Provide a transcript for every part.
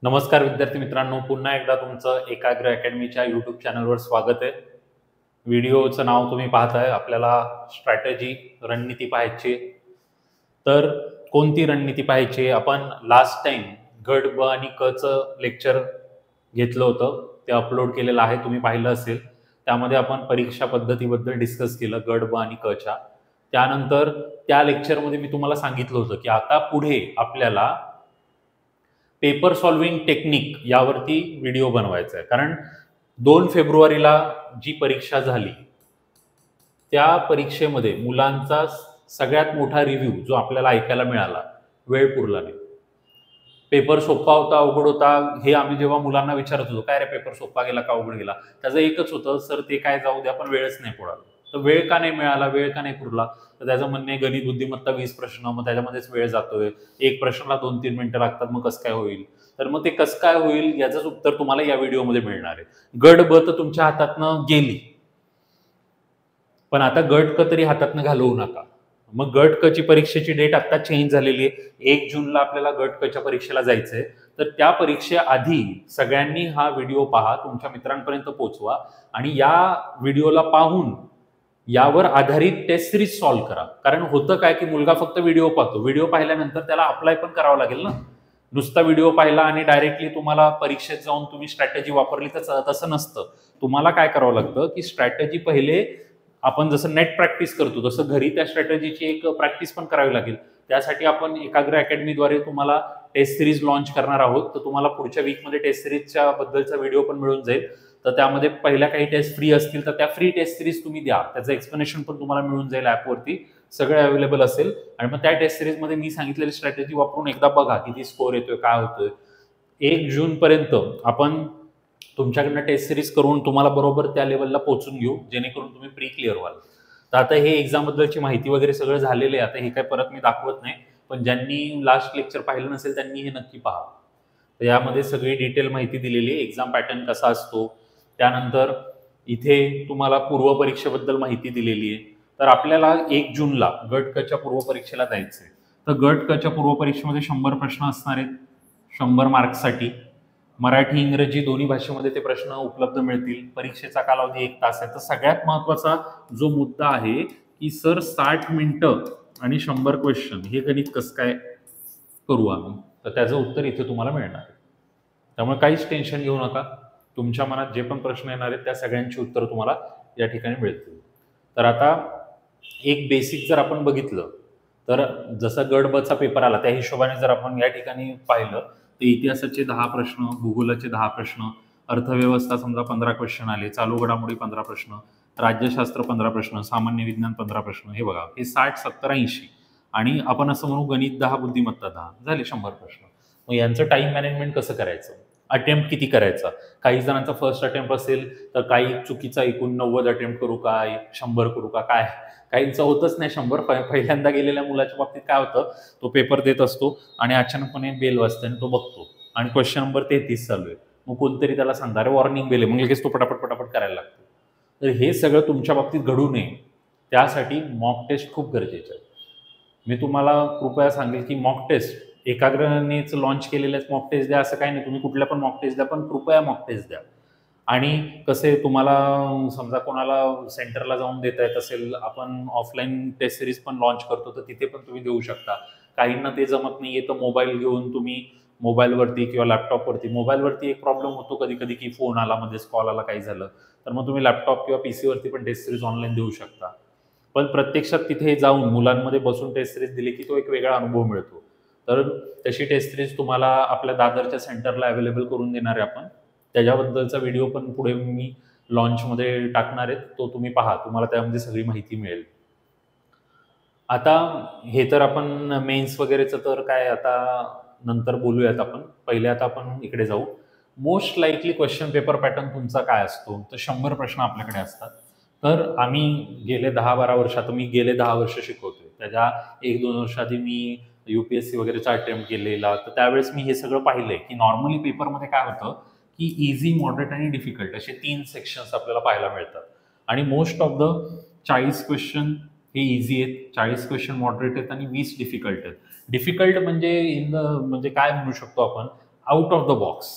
नमस्कार विद्यार्थी मित्रांनो, पुन्हा एकदा तुमचं एकाग्र अकॅडमीच्या यूट्यूब चॅनलवर स्वागत आहे. व्हिडिओचं नाव तुम्ही पाहताय. आपल्याला स्ट्रॅटेजी रणनीती पाहायची. तर कोणती रणनीती पाहायची? आपण लास्ट टाइम गट ब आणि क चं लेक्चर घेतलं होतं, ते अपलोड केलेलं आहे, तुम्ही पाहिलं असेल. त्यामध्ये आपण परीक्षा पद्धतीबद्दल डिस्कस केलं गट ब आणि क च्या. त्यानंतर त्या लेक्चरमध्ये मी तुम्हाला सांगितलं होतं की आता पुढे आपल्याला पेपर सॉल्विंग टेक्निक यावरती व्हिडिओ बनवायचा आहे. कारण 2 फेब्रुवारीला जी परीक्षा झाली त्या परीक्षेमध्ये मुलांचा सगळ्यात मोठा रिव्ह्यू जो आपल्याला ऐकायला मिळाला, वेळ पुरला नाही. पेपर सोपा होता, अवघड होता, हे आम्ही जेव्हा मुलांना विचारत होतो, काय रे पेपर सोपा गेला का अवघड गेला, त्याचं एकच होतं, सर ते काय जाऊ द्या पण वेळच नाही पुरला. तर वेळ का नाही मिळाला, वेळ का नाही पुरला? तर त्याचं म्हणणे गणित बुद्धिमत्ता 20 प्रश्न, मग त्याच्यामध्येच वेळ जातोय, एक प्रश्नाला 2-3 मिनिटं लागतात, मग कसं काय होईल? तर मग ते कसं काय होईल याचंच उत्तर तुम्हाला या व्हिडिओमध्ये मिळणार आहे. गट ब तर तुमच्या हातातनं गेली, पण आता गट क तरी हातातनं घालवू नका. मग गट क ची परीक्षेची डेट आता चेंज झालेली आहे. 1 जूनला आपल्याला गट क च्या परीक्षेला जायचंय. तर त्या परीक्षेआधी सगळ्यांनी हा व्हिडिओ पहा, तुमच्या मित्रांपर्यंत पोहोचवा आणि या व्हिडिओला पाहून यावर आधारित टेस्ट सिरीज सॉल्व्ह करा. कारण होतं काय की मुलगा फक्त व्हिडिओ पाहतो, व्हिडिओ पाहिल्यानंतर त्याला अप्लाय पण करावं लागेल ना. नुसता व्हिडिओ पाहिला आणि डायरेक्टली तुम्हाला परीक्षेत जाऊन तुम्ही स्ट्रॅटेजी वापरली तर तसं नसतं. तुम्हाला काय करावं लागतं की स्ट्रॅटेजी पहिले आपण जसं नेट प्रॅक्टिस करतो तसं घरी त्या स्ट्रॅटेजीची एक प्रॅक्टिस पण करावी लागेल. त्यासाठी आपण एकाग्र अकॅडमीद्वारे तुम्हाला टेस्ट सिरीज लॉन्च करणार आहोत. तर तुम्हाला पुढच्या वीकमध्ये टेस्ट सिरीजच्या बद्दलचा व्हिडिओ पण मिळून जाईल. तर त्यामध्ये पहिल्या काही टेस्ट फ्री असतील तर त्या फ्री टेस्ट सिरीज तुम्ही द्या, त्याचं एक्सप्लेनेशन पण तुम्हाला मिळून जाईल ॲपवरती, सगळे अवेलेबल असेल. आणि मग त्या टेस्ट सिरीजमध्ये मी सांगितलेली स्ट्रॅटेजी वापरून एकदा बघा किती स्कोर येतोय, काय होतोय. 1 जूनपर्यंत आपण तुमच्याकडनं टेस्ट सिरीज करून तुम्हाला बरोबर त्या लेवलला पोहोचून घेऊ, जेणेकरून तुम्ही प्री क्लिअर व्हाल. तर आता हे एक्झाम बद्दलची माहिती वगैरे सगळं झालेलं आहे. आता हे काय परत मी दाखवत नाही, पण ज्यांनी लास्ट लेक्चर पाहिलं नसेल त्यांनी हे नक्की पहा. तर यामध्ये सगळी डिटेल माहिती दिलेली आहे, एक्झाम पॅटर्न कसा असतो. त्यानंतर इथे तुम्हाला पूर्वपरीक्षेबद्दल माहिती दिलेली आहे. तर आपल्याला 1 जूनला गट क च्या पूर्वपरीक्षेला जायचंय. तर गट क च्या पूर्वपरीक्षेमध्ये 100 प्रश्न असणार आहेत, 100 मार्क्ससाठी. मराठी इंग्रजी दोन्ही भाषेमध्ये ते प्रश्न उपलब्ध मिळतील. परीक्षेचा कालावधी 1 तास आहे. तर सगळ्यात महत्वाचा जो मुद्दा आहे की सर 60 मिनिटं आणि 100 क्वेश्चन हे गणित कसं काय करू आम्ही, तर त्याचं उत्तर इथे तुम्हाला मिळणार आहे. त्यामुळे काहीच टेन्शन घेऊ नका. तुमच्या मनात जे पण प्रश्न येणार आहेत त्या सगळ्यांची उत्तरं तुम्हाला या ठिकाणी मिळतील. तर आता एक बेसिक जर आपण बघितलं तर जसा गट ब चा पेपर आला त्या हिशोबाने जर आपण या ठिकाणी पाहिलं तर इतिहासाचे 10 प्रश्न, भूगोलाचे 10 प्रश्न, अर्थव्यवस्था समजा 15 क्वेश्चन आले, चालू घडामोडी 15 प्रश्न, राज्यशास्त्र 15 प्रश्न, सामान्य विज्ञान 15 प्रश्न. हे बघा, हे 60, 70, 80 आणि आपण असं म्हणू गणित 10, बुद्धिमत्ता 10, झाले 100 प्रश्न. मग यांचं टाइम मॅनेजमेंट कसं करायचं, अटेम्प्ट किती करायचा? काही जणांचा फर्स्ट अटेम्प्ट असेल तर काही चुकीचा ऐकून 90 अटेम्प्ट करू का, 100 करू का, काय काहींचं होतच नाही 100. पहिल्यांदा गेलेल्या मुलाच्या बाबतीत काय होतं, तो पेपर देत असतो आणि अचानकपणे बेल वाजते आणि तो बघतो आणि क्वेश्चन नंबर 33 चालू आहे. मग कोणतरी त्याला सांगणार वॉर्निंग बेल आहे, मग लगेच तो पटापट करायला लागतो. तर हे सगळं तुमच्या बाबतीत घडू नये त्यासाठी मॉक टेस्ट खूप गरजेचं आहे. मी तुम्हाला कृपया सांगेल की मॉक टेस्ट एकाग्रनेच लॉन्च केलेलेच मॉक टेस्ट द्या असं काही नाही. तुम्ही कुठल्या पण मॉक टेस्ट द्या, पण कृपया मॉक टेस्ट द्या. आणि कसे तुम्हाला समजा कोणाला सेंटरला जाऊन देता येत असेल, आपण ऑफलाईन टेस्ट सिरीज पण लॉन्च करतो, तर तिथे पण तुम्ही देऊ शकता. काहींना ते जमत नाहीये तर मोबाईल घेऊन तुम्ही मोबाईलवरती किंवा लॅपटॉपवरती, मोबाईलवरती एक प्रॉब्लेम होतो कधी कधी की फोन आला, मध्येच कॉल आला, काही झालं, तर मग तुम्ही लॅपटॉप किंवा पीसीवरती पण टेस्ट सिरीज ऑनलाईन देऊ शकता. पण प्रत्यक्षात तिथे जाऊन मुलांमध्ये बसून टेस्ट सिरीज दिली की तो एक वेगळा अनुभव मिळतो. तर तशी टेस्ट सिरीज तुम्हाला आपल्या दादरच्या सेंटरला अवेलेबल करून देणार आहे आपण. त्याच्याबद्दलचा व्हिडिओ पण पुढे मी लॉन्चमध्ये टाकणार आहे, तो तुम्ही पहा, तुम्हाला त्यामध्ये सगळी माहिती मिळेल. आता हे तर आपण मेन्स वगैरेचं तर काय आता नंतर बोलूयात आपण. पहिले आता आपण इकडे जाऊ. Most likely question paper pattern तुमचा काय असतो, तर 100 प्रश्न आपल्याकडे असतात. तर आम्ही गेले 10-12 वर्ष, आता मी गेले 10 वर्ष शिकवतोय, त्याच्या 1-2 वर्ष आधी मी UPSC वगैरेचा अटेम्प्ट केलेला, तर त्यावेळेस मी हे सगळं पाहिलंय की नॉर्मली पेपरमध्ये काय होतं की इझी, मॉडरेट आणि डिफिकल्ट असे 3 सेक्शन्स आपल्याला पाहायला मिळतात. आणि मोस्ट ऑफ द 40 क्वेश्चन हे इझी आहेत, 40 क्वेश्चन मॉडरेट आहेत आणि 20 डिफिकल्ट आहेत. डिफिकल्ट म्हणजे म्हणजे काय म्हणू शकतो आपण, आउट ऑफ द बॉक्स.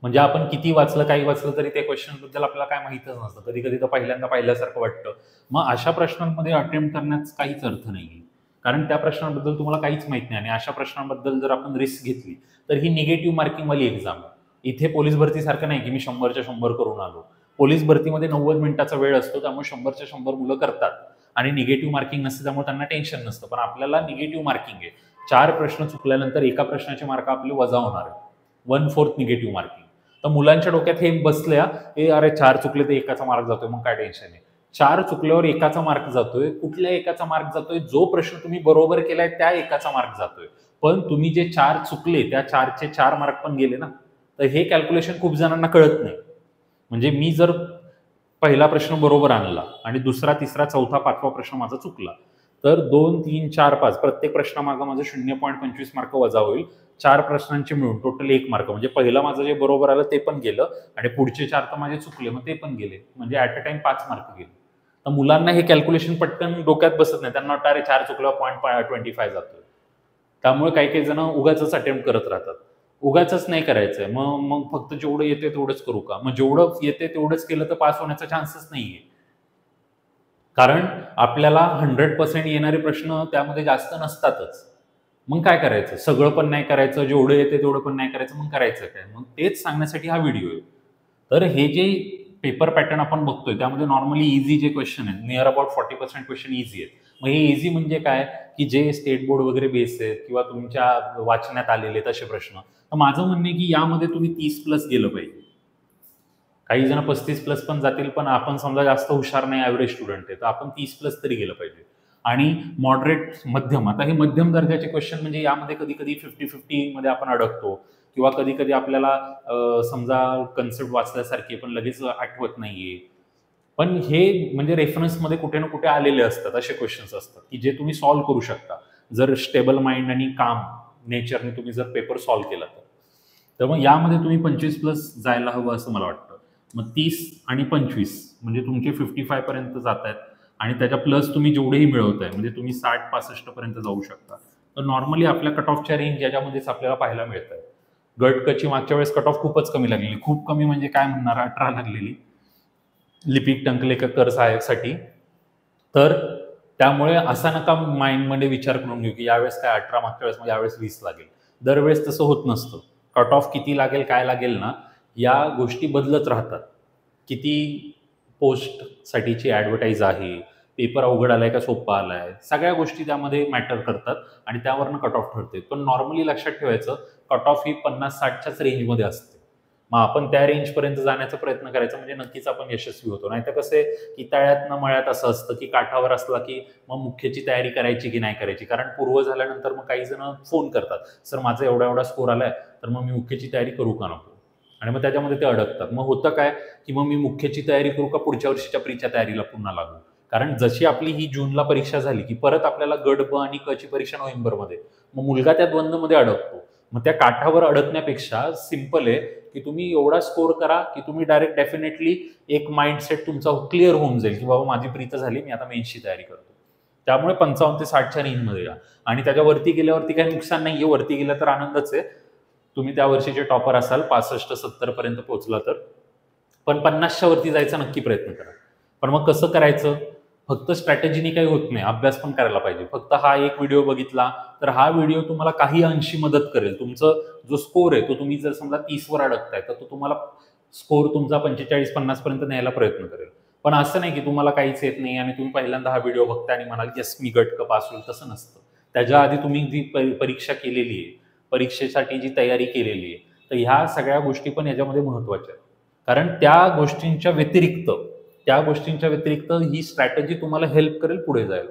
म्हणजे आपण किती वाचलं काही वाचलं तरी त्या क्वेश्चन बद्दल आपल्याला काय माहितच नसतं, कधी कधी तर पहिल्यांदा पाहिल्यासारखं वाटतं. मग अशा प्रश्नांमध्ये अटेम्प्ट करण्यास काहीच अर्थ नाही, कारण त्या प्रश्नांबद्दल तुम्हाला काहीच माहित नाही. आणि अशा प्रश्नांबद्दल जर आपण रिस्क घेतली तर ही निगेटिव्ह मार्किंगवाली एक्झाम आहे. इथे पोलीस भरतीसारखं नाही की मी 100च्या 100 करून आलो. पोलीस भरतीमध्ये 90 मिनिटाचा वेळ असतो, त्यामुळे 100च्या 100 मुलं करतात आणि निगेटिव्ह मार्किंग नसते, त्यामुळे त्यांना टेन्शन नसतं. पण आपल्याला निगेटिव्ह मार्किंग आहे. 4 प्रश्न चुकल्यानंतर एका प्रश्नाचे मार्क आपले वजा होणार आहे, 1/4 निगेटिव्ह मार्किंग. तर मुलांच्या डोक्यात हे बसल्या, हे अरे 4 चुकले तर एकाचा मार्क जातोय, मग काय टेन्शन आहे. 4 चुकल्यावर एकाचा मार्क जातोय. कुठल्या एकाचा मार्क जातोय? जो प्रश्न तुम्ही बरोबर केलाय त्या एकाचा मार्क जातोय. पण तुम्ही जे 4 चुकले त्या 4चे 4 मार्क पण गेले ना. तर हे कॅल्क्युलेशन खूप जणांना कळत नाही. म्हणजे मी जर पहिला प्रश्न बरोबर आणला आणि दुसरा, तिसरा, चौथा, 5वा प्रश्न माझा चुकला, तर 2, 3, 4, 5 प्रत्येक प्रश्नामागं माझं 0.25 मार्क वजा होईल. 4 प्रश्नांचे मिळून टोटल 1 मार्क. म्हणजे पहिलं माझं जे बरोबर आलं ते पण गेलं आणि पुढचे 4 तर माझे चुकले, मग ते पण गेले. म्हणजे ऍट अ टाइम 5 मार्क गेले. तर मुलांना हे कॅल्क्युलेशन पटकन डोक्यात बसत नाही. त्यांना वाटतं अरे 4 चुकल्यावर 0.25 जातोय. त्यामुळे काही काही जण उगाचच अटेम्प्ट करत राहतात. उगाचच नाही करायचंय. मग मग फक्त जेवढं येते तेवढंच करू का? मग जेवढं येते तेवढंच केलं तर पास होण्याचा चान्सच नाहीये. कारण आपल्याला 100% येणारे प्रश्न त्यामध्ये जास्त नसतातच. मग काय करायचं? सगळं पण नाही करायचं, जेवढं येते तेवढं पण नाही करायचं, मग करायचं काय? मग तेच सांगण्यासाठी हा व्हिडिओ आहे. तर हे जे पेपर पॅटर्न आपण बघतोय त्यामध्ये नॉर्मली इझी जे क्वेश्चन आहेत, नियर अबाउट 40% क्वेश्चन इझी आहेत. मग हे इझी म्हणजे काय, की जे स्टेट बोर्ड वगैरे बेस आहेत किंवा तुमच्या वाचण्यात आलेले तसे प्रश्न. तर माझं म्हणणं आहे की यामध्ये तुम्ही 30+ गेलं पाहिजे. काही जण 35+ पण जातील, पण आपण समजा जास्त हुशार नाही, ॲव्हरेज स्टुडंट आहे, तर आपण 30+ तरी गेलं पाहिजे. आणि मॉडरेट मध्यम, आता हे मध्यम दर्जाचे क्वेश्चन म्हणजे यामध्ये कधी कधी 50-50 मध्ये आपण अडकतो किंवा कधी कधी आपल्याला समजा कन्सेप्ट वाचल्यासारखे पण लगेच आठवत नाहीये. पण हे म्हणजे रेफरन्समध्ये कुठे ना कुठे आलेले असतात, असे क्वेश्चन्स असतात की जे तुम्ही सॉल्व्ह करू शकता जर स्टेबल माइंड आणि काम नेचरने तुम्ही जर पेपर सॉल्व्ह केला तर मग यामध्ये तुम्ही 25+ जायला हवं असं मला वाटतं. मग 30 आणि 25 म्हणजे तुमचे 55 पर्यंत जात आहेत आणि त्याच्या प्लस तुम्ही जेवढेही मिळवताय म्हणजे तुम्ही 60-65 पर्यंत जाऊ शकता. तर नॉर्मली आपल्या कट ऑफच्या रेंज याच्यामध्येच आपल्याला पाहायला मिळत आहे. गट कची मागच्या वेळेस कट ऑफ खूपच कमी लागलेली, खूप कमी म्हणजे काय म्हणणार, 18 लागलेली लिपिक टंकलेकर साहेबसाठी. तर त्यामुळे असा नका माइंडमध्ये विचार करून घेऊ की यावेळेस काय 18 मागच्या वेळेस, मग यावेळेस 20 लागेल. दरवेळेस तसं होत नसतं. कट ऑफ किती लागेल काय लागेल ना, या गोष्टी बदलत राहतात. किती पोस्टसाठीची ॲडव्हर्टाईज आहे, पेपर अवघड आलाय का सोपा आलाय, सगळ्या गोष्टी त्यामध्ये मॅटर करतात आणि त्यावरनं कट ऑफ ठरते. पण नॉर्मली लक्षात ठेवायचं, कट ऑफ ही 50-60च्याच रेंजमध्ये असते. मग आपण त्या रेंजपर्यंत जाण्याचा प्रयत्न करायचा, म्हणजे नक्कीच आपण यशस्वी होतो. नाहीतर कसं आहे की तळ्यात न मळ्यात असं असतं की काठावर असला की मग मुख्यची तयारी करायची की नाही करायची. कारण पूर्व झाल्यानंतर मग काही जण फोन करतात, सर माझा एवढा एवढा स्कोर आलाय, तर मग मी मुख्यची तयारी करू का नको, आणि मग त्याच्यामध्ये ते अडकतात. मग होतं काय की मग मी मुख्यची तयारी करू का पुढच्या वर्षीच्या प्रीच्या तयारीला पुन्हा लागू. कारण जशी आपली ही जूनला परीक्षा झाली की परत आपल्याला गट ब आणि क ची परीक्षा नोव्हेंबरमध्ये, मग मुलगा त्या द्वंद्वमध्ये अडकतो. मग त्या काठावर अडकण्यापेक्षा सिंपल आहे की तुम्ही एवढा स्कोर करा की तुम्ही डायरेक्ट डेफिनेटली एक माइंडसेट तुमचा क्लिअर होऊन जाईल की बाबा माझी प्रीत झाली, मी आता मेन्सची तयारी करतो. त्यामुळे 55 ते 60च्या रेंजमध्ये या. आणि त्याच्यावरती गेल्यावरती काही नुकसान नाहीये, वरती गेलं तर आनंदच आहे. तुम्ही त्या वर्षीचे टॉपर असाल, 65-70 पर्यंत पोहोचला तर. पण 50च्या वरती जायचा नक्की प्रयत्न करा. पण मग कसं करायचं? फक्त स्ट्रॅटेजीने काही होत नाही, अभ्यास पण करायला पाहिजे. फक्त हा एक व्हिडिओ बघितला तर हा व्हिडिओ तुम्हाला काही अंशी मदत करेल. तुमचं जो स्कोर आहे तो तुम्ही जर समजा 30 वर अडकताय तर तो तुम्हाला स्कोर तुमचा 45-50 पर्यंत न्यायला प्रयत्न करेल. पण असं नाही की तुम्हाला काहीच येत नाही आणि तुम्ही पहिल्यांदा हा व्हिडिओ बघताय आणि म्हणाल येस मी गटक पास होईल, तसं नसतं. त्याच्या आधी तुम्ही जी परीक्षा केलेली आहे, परीक्षेसाठी जी तयारी केलेली आहे, तर ह्या सगळ्या गोष्टी पण याच्यामध्ये महत्वाच्या आहेत. कारण त्या गोष्टींच्या व्यतिरिक्त ही स्ट्रॅटेजी तुम्हाला हेल्प करेल पुढे जायला.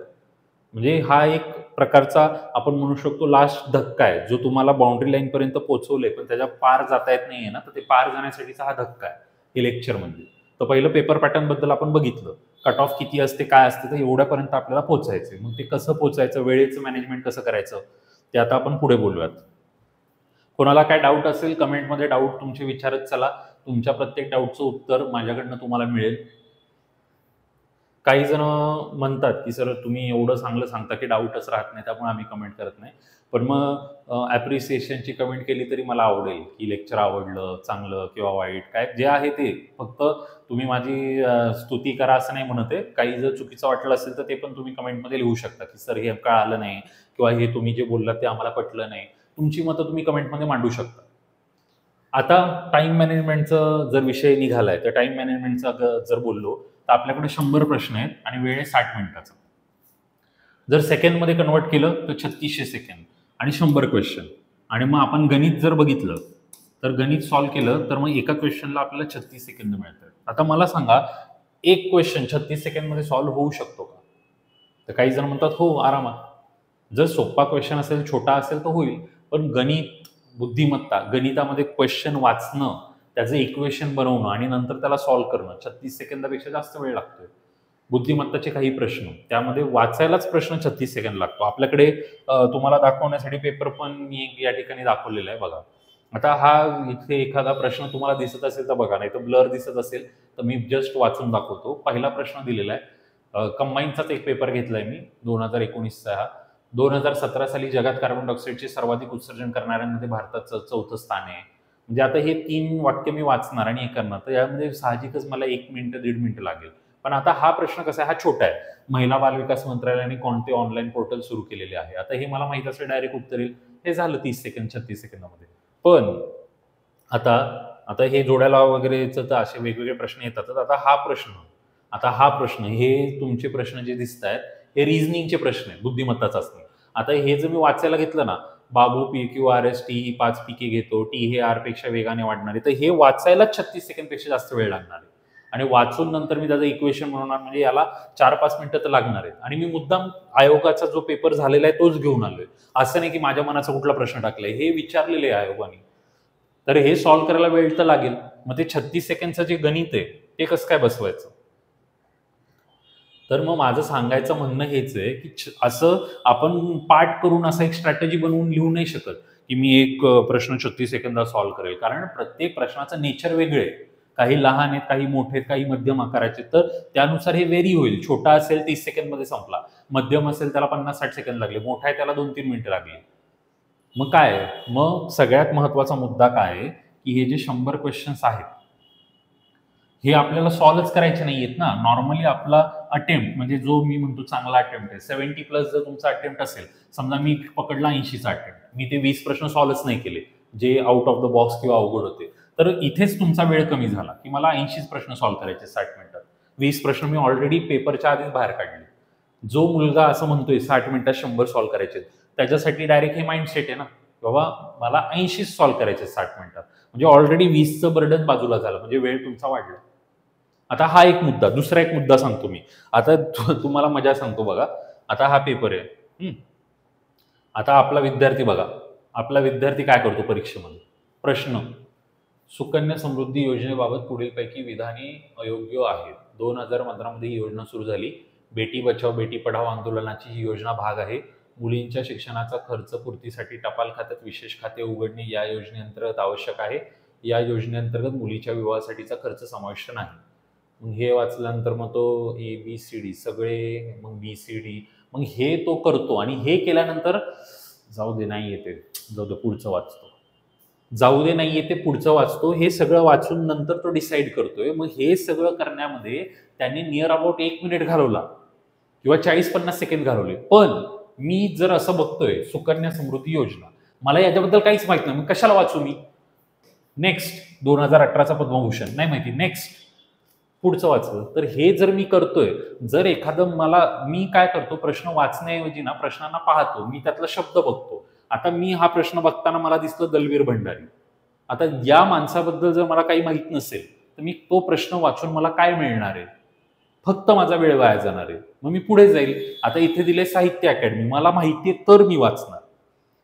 म्हणजे हा एक प्रकारचा आपण म्हणू शकतो लास्ट धक्का आहे, जो तुम्हाला बाउंड्री लाईन पर्यंत पोहोचवले पण त्याच्या पार जाता येत नाहीये ना, तर ते पार जाण्यासाठीचा हा धक्का आहे हे लेक्चर म्हणजे. तर पहिलं पेपर पॅटर्न बद्दल आपण बघितलं, कट ऑफ किती असते काय असते, तर एवढ्यापर्यंत आपल्याला पोहोचायचंय. मग ते कसं पोहोचायचं, वेळेचं मॅनेजमेंट कसं करायचं, ते आता आपण पुढे बोलूयात. कोणाला काय डाऊट असेल कमेंटमध्ये डाऊट तुमचे विचारत चला. तुमच्या प्रत्येक डाऊटचं उत्तर माझ्याकडनं तुम्हाला मिळेल. काही जण म्हणतात की सर तुम्ही एवढं चांगलं सांगता की डाऊटच राहत नाही, त्यामुळे आम्ही कमेंट करत नाही. पण मग ॲप्रिसिएशनची कमेंट केली तरी मला आवडेल, की लेक्चर आवडलं, चांगलं किंवा वाईट काय जे आहे ते. फक्त तुम्ही माझी स्तुती करा असं नाही म्हणत आहे. काही जर चुकीचं वाटलं असेल तर ते पण तुम्ही कमेंटमध्ये लिहू शकता, की सर हे कळालं नाही किंवा हे तुम्ही जे बोललात ते आम्हाला पटलं नाही. तुमची मतं तुम्ही कमेंटमध्ये मांडू शकता. आता टाईम मॅनेजमेंटचा जर विषय निघालाय तर टाईम मॅनेजमेंटचा जर बोललो तर आपल्याकडे 100 प्रश्न आहेत आणि वेळ आहे 60 मिनिटाचा. जर सेकंडमध्ये कन्वर्ट केलं तर 3600 सेकंड आणि 100 क्वेश्चन. आणि मग आपण गणित जर बघितलं तर गणित सॉल्व्ह केलं तर मग एका क्वेश्चनला आपल्याला 36 सेकंद मिळतात. आता मला सांगा, एक क्वेश्चन 36 सेकंडमध्ये सॉल्व्ह होऊ शकतो का? तर काही जण म्हणतात हो, आरामात. जर सोपा क्वेश्चन असेल, छोटा असेल तर होईल. पण गणित, बुद्धिमत्ता, गणितामध्ये क्वेश्चन वाचणं, त्याचं इक्वेशन बनवणं आणि नंतर त्याला सॉल्व्ह करणं 36 सेकंदापेक्षा जास्त वेळ लागतोय. बुद्धिमत्ताचे काही प्रश्न त्यामध्ये वाचायलाच प्रश्न 36 सेकंद लागतो. आपल्याकडे तुम्हाला दाखवण्यासाठी पेपर पण मी या ठिकाणी दाखवलेला आहे बघा. आता हा इथे एखादा प्रश्न तुम्हाला दिसत असेल तर बघा, नाही तर ब्लर दिसत असेल तर मी जस्ट वाचून दाखवतो. पहिला प्रश्न दिलेला आहे, कंबाईनचाच एक पेपर घेतलाय मी 2019चा. हा 2017 साली जगात कार्बन डायऑक्साईडचे सर्वाधिक उत्सर्जन करणाऱ्यांमध्ये भारताचं 4थं स्थान आहे. म्हणजे आता हे 3 वाक्य मी वाचणार आणि हे करणार, तर यामध्ये साहजिकच मला 1 मिनिट 1.5 मिनिट लागेल. पण आता हा प्रश्न कसा आहे, हा छोटा आहे. महिला बालविकास मंत्रालयाने कोणते ऑनलाईन पोर्टल सुरू केलेले आहे, आता हे मला माहित असेल डायरेक्ट उत्तर येईल. हे झालं 30 सेकंद 36 सेकंदामध्ये. पण आता आता हे जोड्याला वगैरेचं तर असे वेगवेगळे प्रश्न येतात. आता हा प्रश्न हे तुमचे प्रश्न जे दिसत आहेत हे रिझनिंगचे प्रश्न आहेत, बुद्धिमत्ताच असणे. आता हे जर मी वाचायला घेतलं ना, बाबू PQRS टी ही 5 पिके घेतो, टी हे आर पेक्षा वेगाने वाढणारे, तर हे वाचायला 36 सेकंदपेक्षा जास्त वेळ लागणार आहे. आणि वाचून नंतर मी त्याचं इक्वेशन बनवणार, म्हणजे याला 4-5 मिनिटं तर लागणार आहेत. आणि मी मुद्दाम आयोगाचा जो पेपर झालेला आहे तोच घेऊन आलोय. असं नाही की माझ्या मनाचा कुठला प्रश्न टाकलाय, हे विचारलेले आहे आयोगाने. तर हे सॉल्व्ह करायला वेळ तर लागेल. मग ते 36 सेकंडचं जे गणित आहे ते कसं काय बसवायचं? तर मग माझं सांगायचं म्हणणं हेच आहे की असं आपण पाठ करून असं एक स्ट्रॅटेजी बनवून लिहू नाही शकत की मी एक प्रश्न 36 सेकंदात सॉल्व्ह करेल. कारण प्रत्येक प्रश्नाचं नेचर वेगळे आहे. काही लहान आहेत, काही मोठे आहेत, काही मध्यम आकाराचे. तर त्यानुसार हे व्हेरी होईल. छोटा असेल 30 सेकंदमध्ये संपला, मध्यम असेल त्याला 50-60 सेकंद लागले, मोठा आहे त्याला 2-3 मिनिटं लागली. मग काय, मग सगळ्यात महत्वाचा मुद्दा काय आहे की हे जे 100 क्वेश्चन्स आहेत हे आपल्याला सॉल्व्हच करायचे नाहीयेत ना. नॉर्मली आपला अटेम्प्ट, म्हणजे जो मी म्हणतो चांगला अटेम्प्ट आहे, 70+ जर तुमचा अटेम्प्ट असेल, समजा मी पकडला 80चा अटेम्प्ट, मी ते 20 प्रश्न सॉल्व्हच नाही केले जे आउट ऑफ द बॉक्स किंवा अवघड होते, तर इथेच तुमचा वेळ कमी झाला की मला 80 प्रश्न सॉल्व्ह करायचे 60 मिनिटात. 20 प्रश्न मी ऑलरेडी पेपरच्या आधीच बाहेर काढले. जो मुलगा असं म्हणतोय 60 मिनिटात 100 सॉल्व्ह करायचे, त्याच्यासाठी डायरेक्ट हे माइंडसेट आहे ना, बाबा मला 80 सॉल्व्ह करायचे 60 मिनिटात, म्हणजे ऑलरेडी 20चं बर्डन बाजूला झालं, म्हणजे वेळ तुमचा वाढला. आता हा एक मुद्दा. दुसरा एक मुद्दा सांगतो मी. आता तुम्हाला मजा सांगतो बघा. आता हा पेपर आहे. आता आपला विद्यार्थी बघा, आपला विद्यार्थी काय करतो परीक्षेमध्ये? प्रश्न, सुकन्या समृद्धी योजनेबाबत पुढीलपैकी विधाने अयोग्य आहेत. 2015 मध्ये ही योजना सुरू झाली. बेटी बचाव बेटी पढाओ आंदोलनाची ही योजना भाग आहे. मुलींच्या शिक्षणाचा खर्च पूर्तीसाठी टपाल खात्यात विशेष खाते उघडणे या योजनेअंतर्गत आवश्यक आहे. या योजनेअंतर्गत मुलीच्या विवाहासाठीचा खर्च समाविष्ट नाही. मग हे वाचल्यानंतर मग तो ABCD सगळे, मग BCD, मग हे तो करतो. आणि हे केल्यानंतर जाऊ दे नाही येते, जाऊ दे पुढचं वाचतो, जाऊ दे नाही येते पुढचं वाचतो, हे सगळं वाचून नंतर तो डिसाईड करतोय. मग हे सगळं करण्यामध्ये त्यांनी नियर अबाउट 1 मिनिट घालवला किंवा 40-50 सेकंद घालवले. पण मी जर असं बघतोय सुकन्या समृद्धी योजना, मला याच्याबद्दल काहीच माहित नाही, मग कशाला वाचू मी? नेक्स्ट, 2018चा पद्मभूषण नाही माहिती, नेक्स्ट पुढचं वाचलं. तर हे जर मी करतोय, जर एखादं मी काय करतो, प्रश्न वाचण्याऐवजी ना प्रश्नांना पाहतो, मी त्यातला शब्द बघतो. आता मी हा प्रश्न बघताना मला दिसलं दलवीर भंडारी. आता या माणसाबद्दल जर मला काही माहित नसेल तर मी तो प्रश्न वाचून मला काय मिळणार आहे? फक्त माझा वेळ वाया जाणार आहे. मग मी पुढे जाईल. आता इथे दिले साहित्य अकॅडमी, मला माहितीये तर मी वाचणार.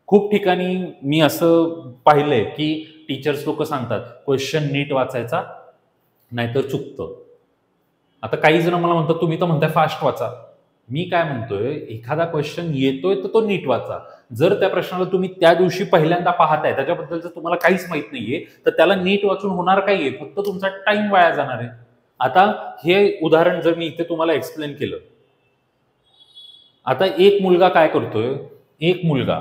खूप ठिकाणी मी असं पाहिलंय की टीचर्स लोक सांगतात क्वेश्चन नीट वाचायचा नाहीतर चुकतं. आता काही जण मला म्हणतात तुम्ही तर म्हणताय फास्ट वाचा. मी काय म्हणतोय, एखादा क्वेश्चन येतोय तर तो नीट वाचा. जर त्या प्रश्नाला तुम्ही त्या दिवशी पहिल्यांदा पाहताय, त्याच्याबद्दल जर तुम्हाला काहीच माहित नाहीये, तर त्याला नीट वाचून होणार काय आहे? फक्त तुमचा टाइम वाया जाणार आहे. आता हे उदाहरण जर मी इथे तुम्हाला एक्सप्लेन केलं, आता एक मुलगा काय करतोय, एक मुलगा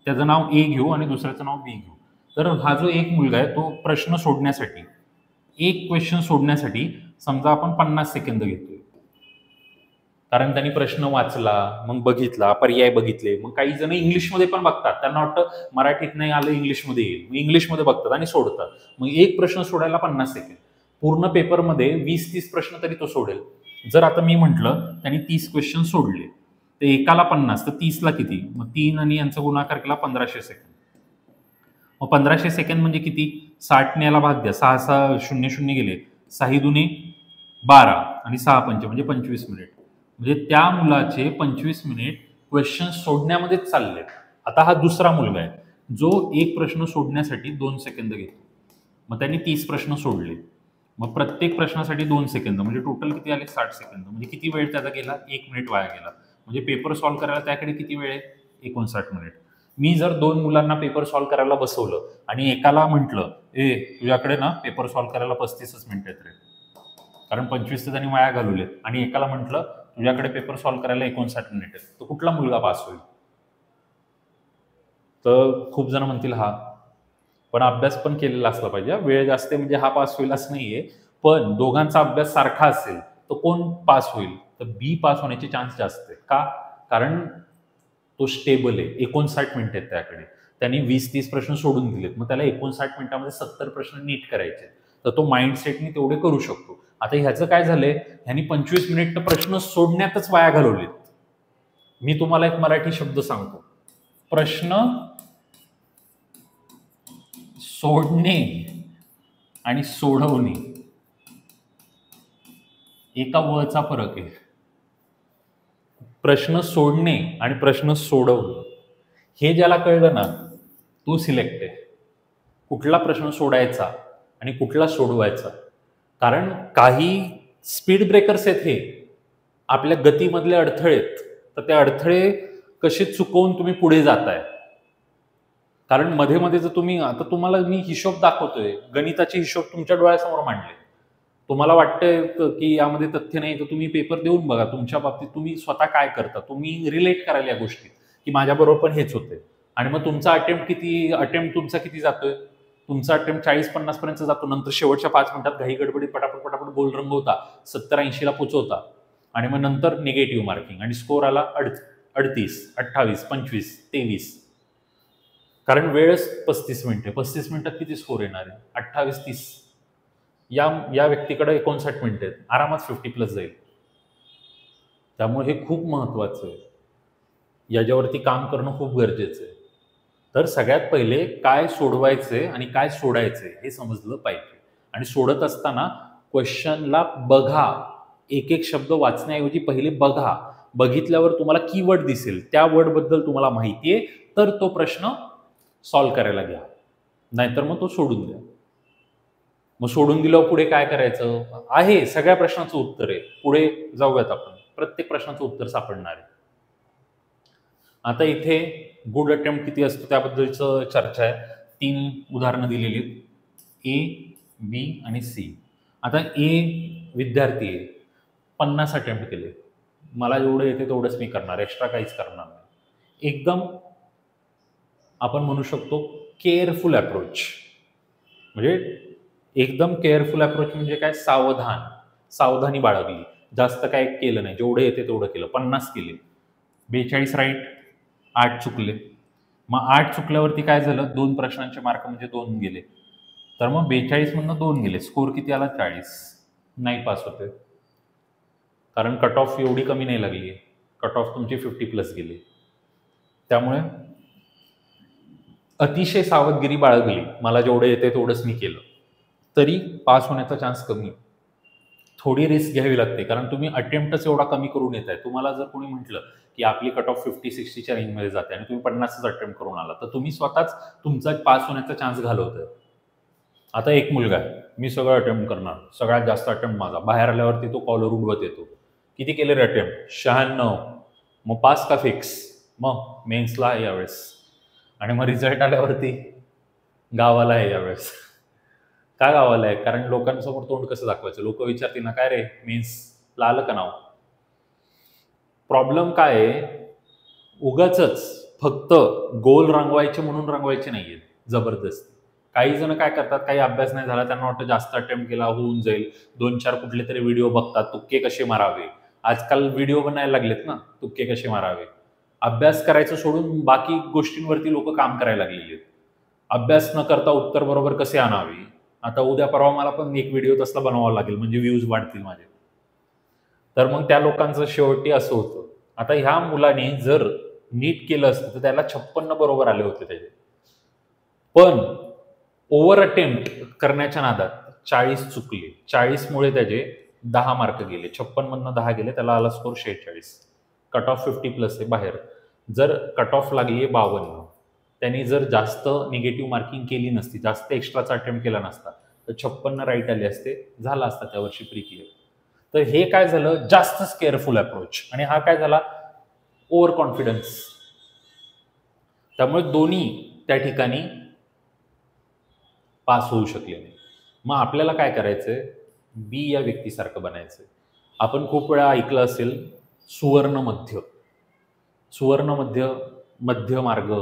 त्याचं नाव ए घेऊ आणि दुसऱ्याचं नाव बी घेऊ. तर हा जो एक मुलगा आहे तो प्रश्न सोडण्यासाठी, एक क्वेश्चन सोडण्यासाठी समजा आपण 50 सेकंद घेतोय. कारण त्यांनी प्रश्न वाचला, मग बघितला, पर्याय बघितले. मग काही जण इंग्लिशमध्ये पण बघतात, त्यांना वाटतं मराठीत नाही आलं इंग्लिशमध्ये येईल, मग इंग्लिशमध्ये बघतात आणि सोडतात. मग एक प्रश्न सोडायला 50 सेकंद. पूर्ण पेपरमध्ये 20-30 प्रश्न तरी तो सोडेल. जर आता मी म्हटलं त्यांनी 30 क्वेश्चन सोडले, तर एकाला 50, तर 30ला किती? मग 3 आणि यांचा गुणाकार केला 1500 सेकंद. मग 1500 सेकंद म्हणजे किती? 60ने याला भाग द्या, 6 6 0 0 गेले, 6 दुने 12 आणि 6 पंचे म्हणजे 25 मिनिट. म्हणजे त्या मुलाचे 25 मिनिट क्वेश्चन सोडण्यामध्येच चालले. आता हा दुसरा मुलगा आहे जो एक प्रश्न सोडण्यासाठी 2 सेकंद घेतो. मग त्यांनी 30 प्रश्न सोडले. मग प्रत्येक प्रश्नासाठी 2 सेकंद म्हणजे टोटल किती आले? 60 सेकंद. म्हणजे किती वेळ त्याचा गेला? 1 मिनिट वाया गेला. म्हणजे पेपर सॉल्व्ह करायला त्याकडे किती वेळ आहे? 59 मिनिट. मी जर 2 मुलांना पेपर सॉल्व्ह करायला बसवलं आणि एकाला म्हटलं, ए तुझ्याकडे ना पेपर सॉल्व्ह करायला 35 मिनिट आहेत रे, कारण 25 तर त्यांनी वाया घालवले, आणि एकाला म्हटलं तुझ्याकडे पेपर सॉल्व्ह करायला 59 मिनिट आहेत, तर कुठला मुलगा पास होईल? तर खूप जण म्हणतील हा, पण अभ्यास पण केलेला असला पाहिजे. वेळ जास्त म्हणजे हा पास होईल असं नाहीये, पण दोघांचा अभ्यास सारखा असेल तर कोण पास होईल? तर बी पास होण्याचे चान्स जास्त आहेत. का? कारण तो स्टेबल आहे. 59 मिनिट आहेत त्याकडे. त्यांनी 20-30 प्रश्न सोडून दिलेत. मग त्याला 59 मिनिटामध्ये 70 प्रश्न नीट करायचे. तर तो माइंडसेटनी तेवढे करू शकतो. आता ह्याचं काय झालंय? ह्यांनी 25 मिनिट प्रश्न सोडण्यातच वाया घालवलेत. मी तुम्हाला एक मराठी शब्द सांगतो. प्रश्न सोडणे आणि सोडवणे एका वचा फरक आहे. प्रश्न सोडणे आणि प्रश्न सोडवणं हे ज्याला कळलं ना, तो सिलेक्ट आहे. कुठला प्रश्न सोडायचा आणि कुठला सोडवायचा. कारण काही स्पीड ब्रेकर्स आहेत हे, आपल्या गतीमधले अडथळे आहेत. तर ते अडथळे कसे चुकवून तुम्ही पुढे जाताय. कारण मध्ये मध्ये जर तुम्ही, आता तुम्हाला मी हिशोब दाखवतोय, गणिताचे हिशोब तुमच्या डोळ्यासमोर मांडले, तुम्हाला वाटतंय की यामध्ये तथ्य नाही, तर तुम्ही पेपर देऊन बघा. तुमच्या बाबतीत तुम्ही स्वतः काय करता, तुम्ही रिलेट कराल या गोष्टी की माझ्याबरोबर पण हेच होते. आणि मग तुमचा अटेम्प्ट तुमचा किती जातोय? तुमचा अटेम्प्ट 40-50 पर्यंत जातो. नंतर शेवटच्या 5 मिनिटात घाई गडबडीत पटापट पटापट गोल रंगवता, 70-80ला पोचवता, आणि मग नंतर निगेटिव्ह मार्किंग आणि स्कोर आला 38, 28, 25, 23. कारण वेळच 35 मिनिटे. 35 मिनिटात किती स्कोर येणार आहे? 28-30. या व्यक्तीकडे 59 मिनिटं आहेत, आरामात 50+ जाईल. त्यामुळे हे खूप महत्वाचं आहे. याच्यावरती काम करणं खूप गरजेचं आहे. तर सगळ्यात पहिले काय सोडवायचंय आणि काय सोडायचंय हे समजलं पाहिजे. आणि सोडत असताना क्वेश्चनला बघा. एक एक शब्द वाचण्याऐवजी पहिले बघा. बघितल्यावर तुम्हाला कीवर्ड दिसेल, त्या वर्डबद्दल तुम्हाला माहिती आहे, तर तो प्रश्न सॉल्व्ह करायला घ्या. नाहीतर मग तो सोडून द्या. मग सोडून दिल्यावर पुढे काय करायचं आहे? सगळ्या प्रश्नाचं उत्तर आहे. पुढे जाऊयात आपण. प्रत्येक प्रश्नाचं उत्तर सापडणार आहे. आता इथे गुड अटेम्प्ट किती असतो त्याबद्दलचं चर्चा आहे. 3 उदाहरणं दिलेली आहेत, ए, बी आणि सी. आता ए विद्यार्थी आहे, 50 अटेम्प्ट केले. मला जेवढं येते तेवढंच मी करणार, एक्स्ट्रा काहीच करणार नाही. एकदम आपण म्हणू शकतो केअरफुल अप्रोच. म्हणजे एकदम केअरफुल अप्रोच म्हणजे काय? सावधानी बाळगली. जास्त काय केलं नाही, जेवढं येते तेवढं केलं. 50 केले, 42 राईट, 8 चुकले. मग 8 चुकल्यावरती काय झालं? 2 प्रश्नांचे मार्क म्हणजे 2 गेले. तर मग 42 मधनं 2 गेले. स्कोर किती आला? 40. नाही पास होते, कारण कट ऑफ एवढी कमी नाही लागली. कट ऑफ तुमची 50+ गेली. त्यामुळे अतिशय सावधगिरी बाळगली. मला जेवढं येते तेवढंच मी केलं, तरी पास होण्याचा चान्स कमी. थोडी रिस्क घ्यावी लागते, कारण तुम्ही अटेम्प्टच एवढा कमी करून येत आहे. तुम्हाला जर कोणी म्हटलं की आपली कट ऑफ 50-60च्या रेंजमध्ये जाते आणि तुम्ही 50च अटेम्प्ट करून आला, तर तुम्ही स्वतःच तुमचा पास होण्याचा चान्स घालवताय. आता एक मुलगा आहे, मी सगळं अटेम्प्ट करणार, सगळ्यात जास्त अटेम्प्ट माझा. बाहेर आल्यावरती तो कॉलर उडवत येतो. किती केले रे अटेम्प्ट? 96. मग पास का फिक्स? मग मेन्सला आहे यावेळेस, आणि मग रिझल्ट आल्यावरती गावाला आहे यावेळेस. का गावाला आहे? कारण लोकांसमोर तोंड कसं दाखवायचं? लोक विचारतील ना, काय रे मेन्सला आलं का नाव? प्रॉब्लेम काय आहे? उगाचच फक्त गोल रंगवायचे म्हणून रंगवायचे नाहीये जबरदस्त. काही जण काय करतात, काही अभ्यास नाही झाला त्यांना वाटतं जास्त अटेम्प्ट केला होऊन जाईल, 2-4 कुठले तरी व्हिडिओ बघतात तुक्के कसे मारावे. आजकाल व्हिडिओ बनायला लागलेत ना तुक्के कसे मारावे. अभ्यास करायचं सोडून बाकी गोष्टींवरती लोक काम करायला लागलेले आहेत. अभ्यास न करता उत्तर बरोबर कसे आणावे. आता उद्या परवा मला पण एक व्हिडिओ तसला बनवावा लागेल म्हणजे व्ह्यूज वाढतील माझे. तर मग त्या लोकांचं शेवटी असं होतं. आता ह्या मुलाने जर नीट केलं असतं तर त्याला 56 बरोबर आले होते त्याचे. पण ओव्हर अटेम्प्ट करण्याच्या नादात 40 चुकले. 40 मुळे त्याचे 10 मार्क गेले. 56 मधनं 10 गेले, त्याला आला स्कोर 46. कट ऑफ 50+ आहे बाहेर. जर कट ऑफ लागली 52, त्यांनी जर जास्त निगेटिव्ह मार्किंग केली नसती, जास्त एक्स्ट्राचा अटेम्प्ट केला नसता तर 56 राईट आले असते, झाला असता त्या वर्षी प्री क्लिअर. तर हे काय झालं, जास्त स्केअरफुल अप्रोच. आणि हा काय झाला, ओव्हर कॉन्फिडन्स. त्यामुळे दोन्ही त्या ठिकाणी पास होऊ शकले नाही. मग आपल्याला काय करायचंय, बी या व्यक्तीसारखं बनायचंय. आपण खूप वेळा ऐकलं असेल सुवर्ण मध्य. सुवर्ण मध्य, मध्य मार्ग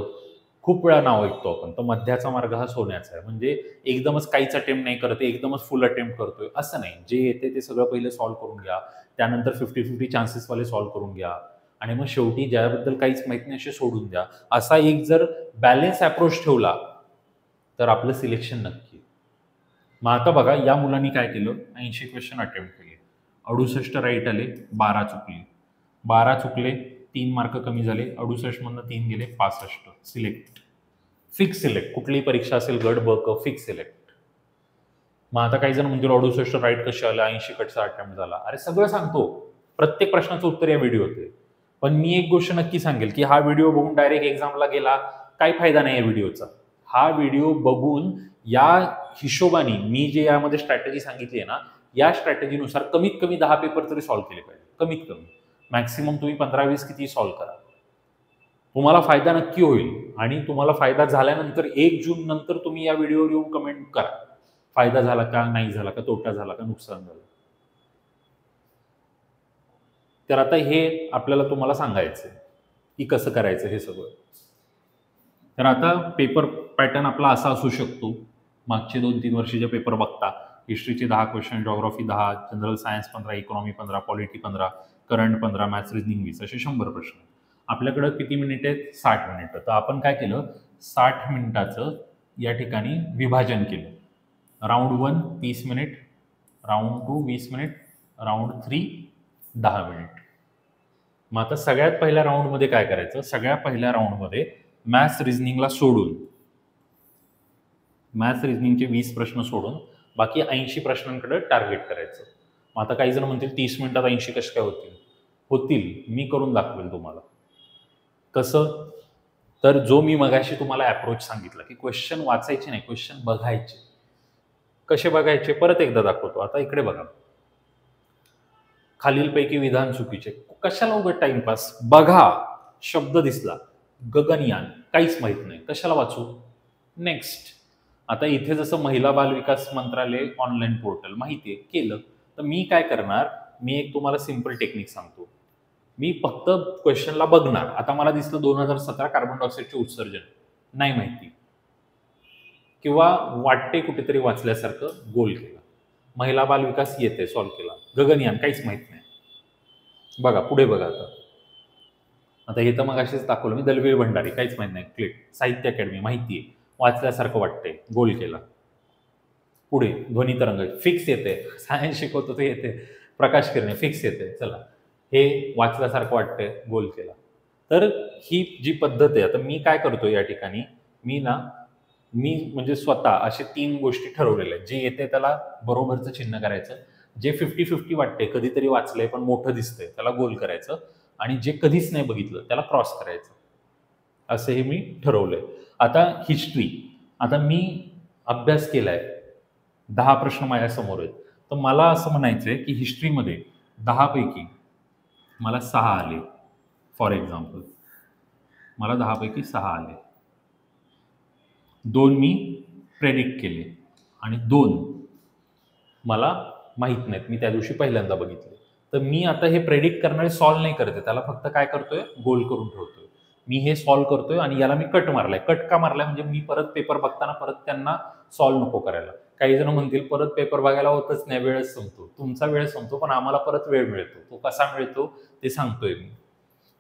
खूप वेळा नाव ऐकतो आपण. तर मध्याचा मार्ग हा सोन्याचा आहे. म्हणजे एकदमच काहीच अटेम्प्ट नाही करत, एकदमच फुल अटेम्प्ट करतोय असं नाही. जे येते ते सगळं पहिले सॉल्व्ह करून घ्या, त्यानंतर 50-50 चान्सेसवाले सॉल्व्ह करून घ्या, आणि मग शेवटी ज्याबद्दल काहीच माहित नाही असे सोडून द्या. असा एक जर बॅलन्स अप्रोच ठेवला तर आपलं सिलेक्शन नक्की. मग आता बघा या मुलांनी काय केलं, 80 क्वेश्चन अटेम्प्ट केले, 68 राईट आले, 12 चुकले. 12 चुकले, 3 मार्क कमी झाले. 68 मधनं 3 गेले, 65. Select, fix select. कुठलीही परीक्षा असेल गट ब क, फिक्स सिलेक्ट. मग आता काही जण म्हणजे 68 राईट कसे आले, 80 कटचा अटेम्प्ट झाला. अरे सगळं सांगतो, प्रत्येक प्रश्नाचं उत्तर या व्हिडिओ होते. पण मी एक गोष्ट नक्की सांगेल की हा व्हिडिओ बघून डायरेक्ट एक्झामला गेला काही फायदा नाही या व्हिडिओचा. हा व्हिडिओ बघून या हिशोबाने मी जे यामध्ये स्ट्रॅटेजी सांगितली आहे ना, या स्ट्रॅटेजीनुसार कमीत कमी 10 पेपर तरी सॉल्व्ह केले पाहिजे. कमीत कमी, मॅक्सिमम तुम्ही 15-20 किती सॉल्व्ह करा. तुम्हाला फायदा नक्की होईल. आणि तुम्हाला फायदा झाल्यानंतर 1 जून नंतर तुम्ही या व्हिडिओवर येऊन कमेंट करा, फायदा झाला का, नाही झाला का, तोटा झाला का, नुकसान झालं. तर आता हे आपल्याला तुम्हाला सांगायचं की कसं करायचं हे सगळं. तर आता पेपर पॅटर्न आपला असा असू शकतो. मागचे 2-3 वर्षीचे पेपर बघता, हिस्ट्रीचे 10 question, geography 10, general science 15, economy 15, polity 15, current 15, maths reasoning 20, असे 100 प्रश्न. आपल्याकडं किती मिनिट आहेत, 60 मिनिटं. तर आपण काय केलं, 60 मिनिटाचं या ठिकाणी विभाजन केलं. Round 1 30 minute, round 2 20 minute, round 3 10 minute. मग आता सगळ्यात पहिल्या राऊंडमध्ये काय करायचं, सगळ्या पहिल्या राऊंडमध्ये मॅथ्स रिजनिंगला सोडून, मॅथ्स रिजनिंगचे 20 प्रश्न सोडून बाकी 80 प्रश्नांकडे टार्गेट करायचं. मग आता काही जण म्हणतील 30 मिनिटात 80 कसे काय होतील. होतील, मी करून दाखवेल तुम्हाला. कसं, तर जो मी मगाशी तुम्हाला अप्रोच सांगितला की क्वेश्चन वाचायचे नाही, क्वेश्चन बघायचे. कसे बघायचे परत एकदा दाखवतो. आता इकडे बघा, खालीलपैकी विधान चुकीचे. कशाला उगाच टाइमपास, बघा शब्द दिसला, गगनयान, काहीच माहित नाही, कशाला वाचू. नेक्स्ट. आता इथे जसं महिला बाल विकास मंत्रालय ऑनलाईन पोर्टल माहिती आहे, केलं. तर मी काय करणार, मी एक तुम्हाला सिंपल टेक्निक सांगतो. मी फक्त क्वेश्चनला बघणार. आता मला दिसलं 2017 कार्बन डायऑक्साईडचे उत्सर्जन, नाही माहिती, किंवा वाटते कुठेतरी वाचल्यासारखं, गोल केला. महिला बाल विकास येते, सॉल्व्ह केला. गगनयान, काहीच माहित नाही. बघा पुढे बघा. आता हे तर मग असेच दाखवलं मी, दलवीर भंडारी, काहीच माहित नाही. क्लिक. साहित्य अकॅडमी माहिती आहे, वाचल्यासारखं वाटतंय, गोल केला. पुढे ध्वनी तरंग, फिक्स येते, सायन्स शिकवतो ते येते. प्रकाश किरणे, फिक्स येते, चला हे वाचल्यासारखं वाटतंय, गोल केला. तर ही जी पद्धत आहे, आता मी काय करतो या ठिकाणी, मी म्हणजे स्वतः असे 3 गोष्टी ठरवलेल्या आहेत. जे येते त्याला बरोबरचं चिन्ह करायचं, जे 50-50 वाटते, कधीतरी वाचलंय पण मोठं दिसतंय, त्याला गोल करायचं, आणि जे कधीच नाही बघितलं त्याला क्रॉस करायचं. असं हे मी ठरवलंय. आता हिस्ट्री, आता मी अभ्यास केलाय, 10 प्रश्न माझ्यासमोर आहेत. तर मला असं म्हणायचंय की हिस्ट्रीमध्ये 10 पैकी मला 6 आले. फॉर एक्झाम्पल मला 10 पैकी 6 आले. 2 मी प्रेडिक्ट केले आणि 2 मला माहीत नाहीत, मी त्या दिवशी पहिल्यांदा बघितले. तर मी आता हे प्रेडिक्ट करणारे सॉल्व्ह नाही करते, त्याला फक्त काय करतोय, गोल करून ठेवतोय. मी हे सॉल्व्ह करतोय आणि याला मी कट मारलाय. कट का मारलाय म्हणजे मी परत पेपर बघताना परत त्यांना सॉल्व्ह नको करायला. काही जण म्हणतील परत पेपर बघायला होतच नाही, वेळच संपतो. तुमचा वेळ संपतो पण आम्हाला परत वेळ मिळतो. तो कसा मिळतो ते सांगतोय मी.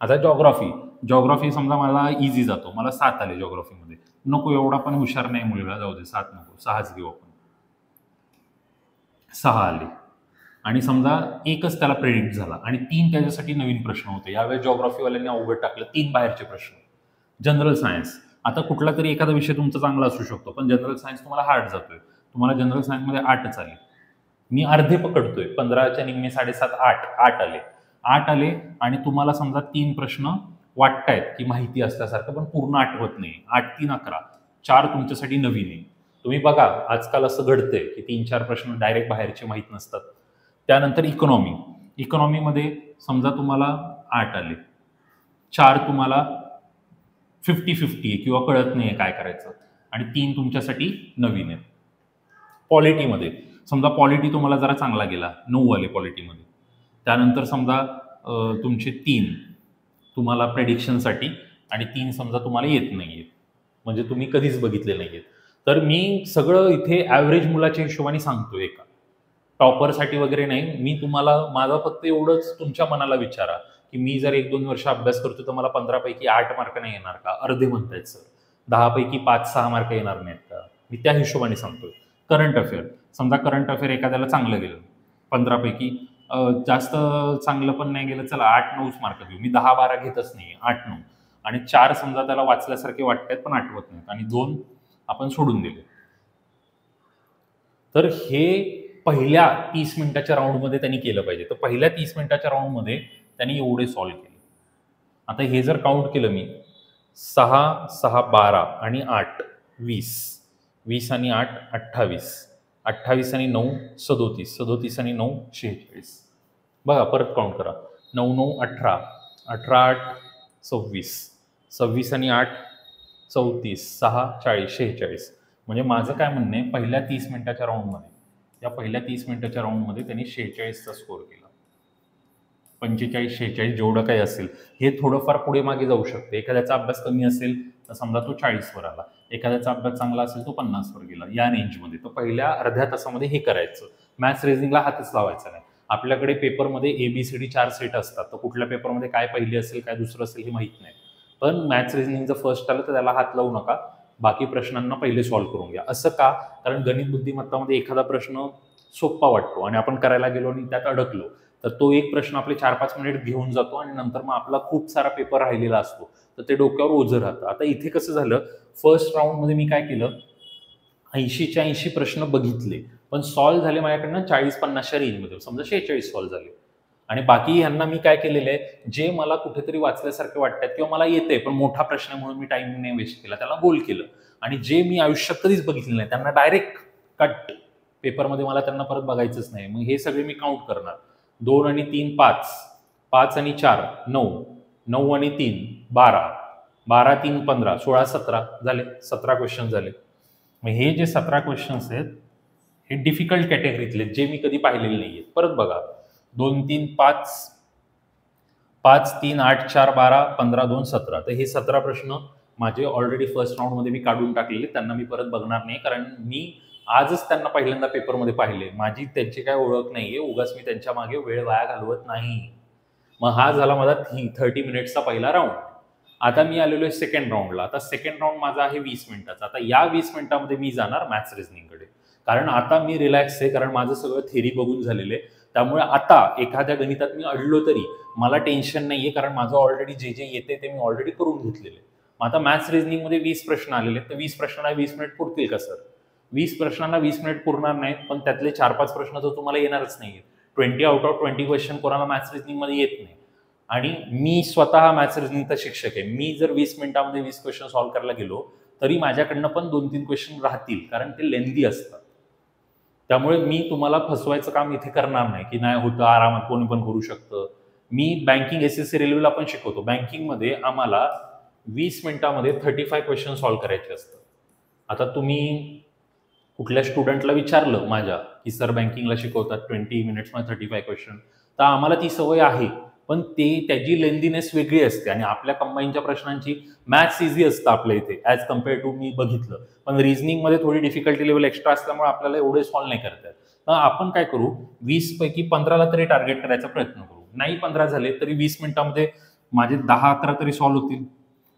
आता जॉग्राफी समजा मला इझी जातो, मला 7 आले जॉग्राफीमध्ये. नको एवढा पण हुशार नाही मुलगा, जाऊ दे 7 नको, 6च घेऊ आपण. 6 आले आणि समजा एकच त्याला प्रेडिक्ट झाला आणि 3 त्याच्यासाठी नवीन प्रश्न होते. यावेळेस जॉग्राफीवाल्यांनी अवघड टाकलं, 3 बाहेरचे प्रश्न. जनरल सायन्स, आता कुठला तरी एखादा विषय तुमचा चांगला असू शकतो पण जनरल सायन्स तुम्हाला हार्ड जातोय. तुम्हाला जनरल सायन्समध्ये 8च आले. मी अर्धे पकडतोय, 15च्या निम्मे 7.5 8 आले. 8 आले आणि तुम्हाला समजा 3 प्रश्न वाटतायत की माहिती असल्यासारखं पण पूर्ण आठवत नाही. 8 3 11, 4 तुमच्यासाठी नवीन आहे. तुम्ही बघा आजकाल असं घडतंय की 3-4 प्रश्न डायरेक्ट बाहेरचे माहीत नसतात. त्यानंतर इकॉनॉमीमध्ये समजा तुम्हाला 8 आले, 4 तुम्हाला 50-50 किंवा कळत नाहीये काय करायचं आणि 3 तुमच्यासाठी नवीन आहेत. पॉलिटीमध्ये समजा पॉलिटी तुम्हाला जरा चांगला गेला, 9 आले पॉलिटीमध्ये. त्यानंतर समजा तुमचे 3 तुम्हाला प्रेडिक्शनसाठी आणि 3 समजा तुम्हाला येत नाहीये, म्हणजे तुम्ही कधीच बघितले नाहीयेत. तर मी सगळं इथे ॲव्हरेज मुलाच्या हिशोबाने सांगतोय, का टॉपरसाठी वगैरे नाही. मी तुम्हाला माझा फक्त एवढंच तुमच्या मनाला विचारा की मी जर 1-2 वर्ष अभ्यास करतो तर मला 15 पैकी 8 मार्क नाही येणार का? अर्धे म्हणतायत सर. 10 पैकी 5-6 मार्क येणार नाहीत का? मी त्या हिशोबाने सांगतोय. करंट अफेअर, समजा करंट अफेअर एखाद्याला चांगलं गेलं, 15 पैकी जास्त चांगलं पण नाही गेलं, चला 8-9 मार्क घेऊ. मी 10-12 घेतच नाही, 8-9. आणि 4 समजा त्याला वाचल्यासारखे वाटतात पण आठवत नाहीत आणि 2 आपण सोडून दिले. तर हे पहिल्या 30 मिनिटाच्या राऊंडमध्ये त्यांनी केलं पाहिजे. तर पहिल्या 30 मिनिटाच्या राऊंडमध्ये त्यांनी एवढे सॉल्व्ह केले. आता हे जर काउंट केलं मी, 6, 6, 12 आणि 8, 20, 20 आणि 8, 28, 28 आणि 9, 37, 37 आणि 9, 46. बघा परत काउंट करा, 9, 9, 18, 18, 8, 26, 26 आणि 8, 34, 6, 40, 46. म्हणजे माझं काय म्हणणं आहे, पहिल्या 30 मिनिटाच्या राऊंडमध्ये, या पहिल्या 30 मिनिटाच्या राऊंडमध्ये त्यांनी 46चा स्कोअर केला. 45-46 जेवढं काही असेल, हे थोडंफार पुढे मागे जाऊ शकते. एखाद्याचा अभ्यास कमी असेल तर समजा तो 40वर आला, एखाद्याचा अभ्यास चांगला असेल तो 50वर गेला, या रेंजमध्ये. तर पहिल्या अर्ध्या तासामध्ये हे करायचं. मॅथ्स रिझनिंगला हातच लावायचा नाही. आपल्याकडे पेपरमध्ये ABCD 4 सेट असतात, तर कुठल्या पेपरमध्ये काय पहिली असेल काय दुसरं असेल हे माहीत नाही. पण मॅथ्स रिझनिंगचं फर्स्ट आलं तर त्याला हात लावू नका, बाकी प्रश्नांना पहिले सॉल्व्ह करून घ्या. असं का? कारण गणित बुद्धिमत्तामध्ये एखादा प्रश्न सोपा वाटतो आणि आपण करायला गेलो आणि त्यात अडकलो तर तो एक प्रश्न आपले 4-5 मिनिट घेऊन जातो आणि नंतर मग आपला खूप सारा पेपर राहिलेला असतो, तर ते डोक्यावर ओझं राहतं. आता इथे कसं झालं, फर्स्ट राऊंडमध्ये मी काय केलं, 80च्या 80 प्रश्न बघितले पण सॉल्व्ह झाले माझ्याकडनं 40-50च्या रेंजमध्ये, समजा 46 सॉल्व्ह झाले. आणि बाकी ह्यांना मी काय केलेलं आहे, जे मला कुठेतरी वाचल्यासारखे वाटतात किंवा मला येते पण मोठा प्रश्न आहे म्हणून मी टाइम नाही वेस्ट केला, त्याला गोल केलं. आणि जे मी आयुष्यात कधीच बघितले नाही त्यांना डायरेक्ट कट, पेपरमध्ये मला त्यांना परत बघायचंच नाही. मग हे सगळे मी काउंट करणार, 2 आणि 3 5, 5 आणि 4 9, 9 आणि 3 12, 12 3 15, 16 17 झाले, 17 क्वेश्चन झाले. मग हे जे 17 क्वेश्चन्स आहेत हे डिफिकल्ट कॅटेगरीतले, जे मी कधी पाहिलेले नाही आहेत. परत बघा, 2 3 5, 5 3 8 4 12 15 2 17. तर हे 17 प्रश्न माझे ऑलरेडी फर्स्ट राऊंडमध्ये मी काढून टाकलेले, त्यांना मी परत बघणार नाही, कारण मी आजच त्यांना पहिल्यांदा पेपरमध्ये पाहिले. माझी त्यांची काय ओळख नाहीये, उगाच मी त्यांच्या मागे वेळ वाया घालवत नाही. मग हा झाला माझा 30 मिनिट्सचा पहिला राऊंड. आता मी आलेलो आहे सेकंड राऊंडला. आता सेकंड राऊंड माझा आहे 20 मिनिटाचा. आता या 20 मिनिटामध्ये मी जाणार मॅथ्स रिझनिंगकडे, कारण आता मी रिलॅक्स आहे, कारण माझं सगळं थेरी बघून झालेलं आहे. त्यामुळे आता एखाद्या गणितात मी अडलो तरी मला टेन्शन नाहीये, कारण माझं ऑलरेडी जे जे येते ते मी ऑलरेडी करून घेतलेले. मग आता मॅथ्स रिझनिंगमध्ये 20 प्रश्न आलेले, तर 20 प्रश्नाला 20 मिनिट पुरतील का सर? 20 प्रश्नांना 20 मिनिट पुरणार नाहीत, पण त्यातले 4-5 प्रश्न तर तुम्हाला येणारच नाहीये. 20 आउट ऑफ 20 क्वेश्चन कोणाला मॅथ्स रिझनिंगमध्ये येत नाही. आणि मी स्वतः मॅथ्स रिझनिंगचा शिक्षक आहे. मी जर 20 मिनिटामध्ये 20 क्वेश्चन सॉल्व्ह करायला गेलो तरी माझ्याकडनं पण 2-3 क्वेश्चन राहतील, कारण ते लेंदी असतात. त्यामुळे मी तुम्हाला फसवायचं काम इथे करणार नाही की नाही होतं, आरामात कोणी पण करू शकतं. मी बँकिंग SSC रेल्वेला पण शिकवतो. बँकिंगमध्ये आम्हाला 20 मिनिटामध्ये 35 क्वेश्चन सॉल्व्ह करायचे असतात. आता तुम्ही कुठल्या स्टुडंटला विचारलं माझ्या की सर बँकिंगला शिकवतात 20 मिनिट्समध्ये 35 क्वेश्चन, तर आम्हाला ती सवय आहे. पण त्याची लेंदीनेस वेगळी असते आणि आपल्या कंबाईनच्या प्रश्नांची मॅथ्स इझी असतं आपल्या इथे ॲज कम्पेअर टू मी बघितलं, पण रिझनिंगमध्ये थोडी डिफिकल्टी लेवल एक्स्ट्रा असल्यामुळे आपल्याला एवढे सॉल्व्ह नाही करता येत. तर आपण काय करू, 20 पैकी 15ला तरी टार्गेट करायचा प्रयत्न करू. नाही 15 झाले तरी 20 मिनिटामध्ये माझे 10-11 तरी सॉल्व्ह होतील.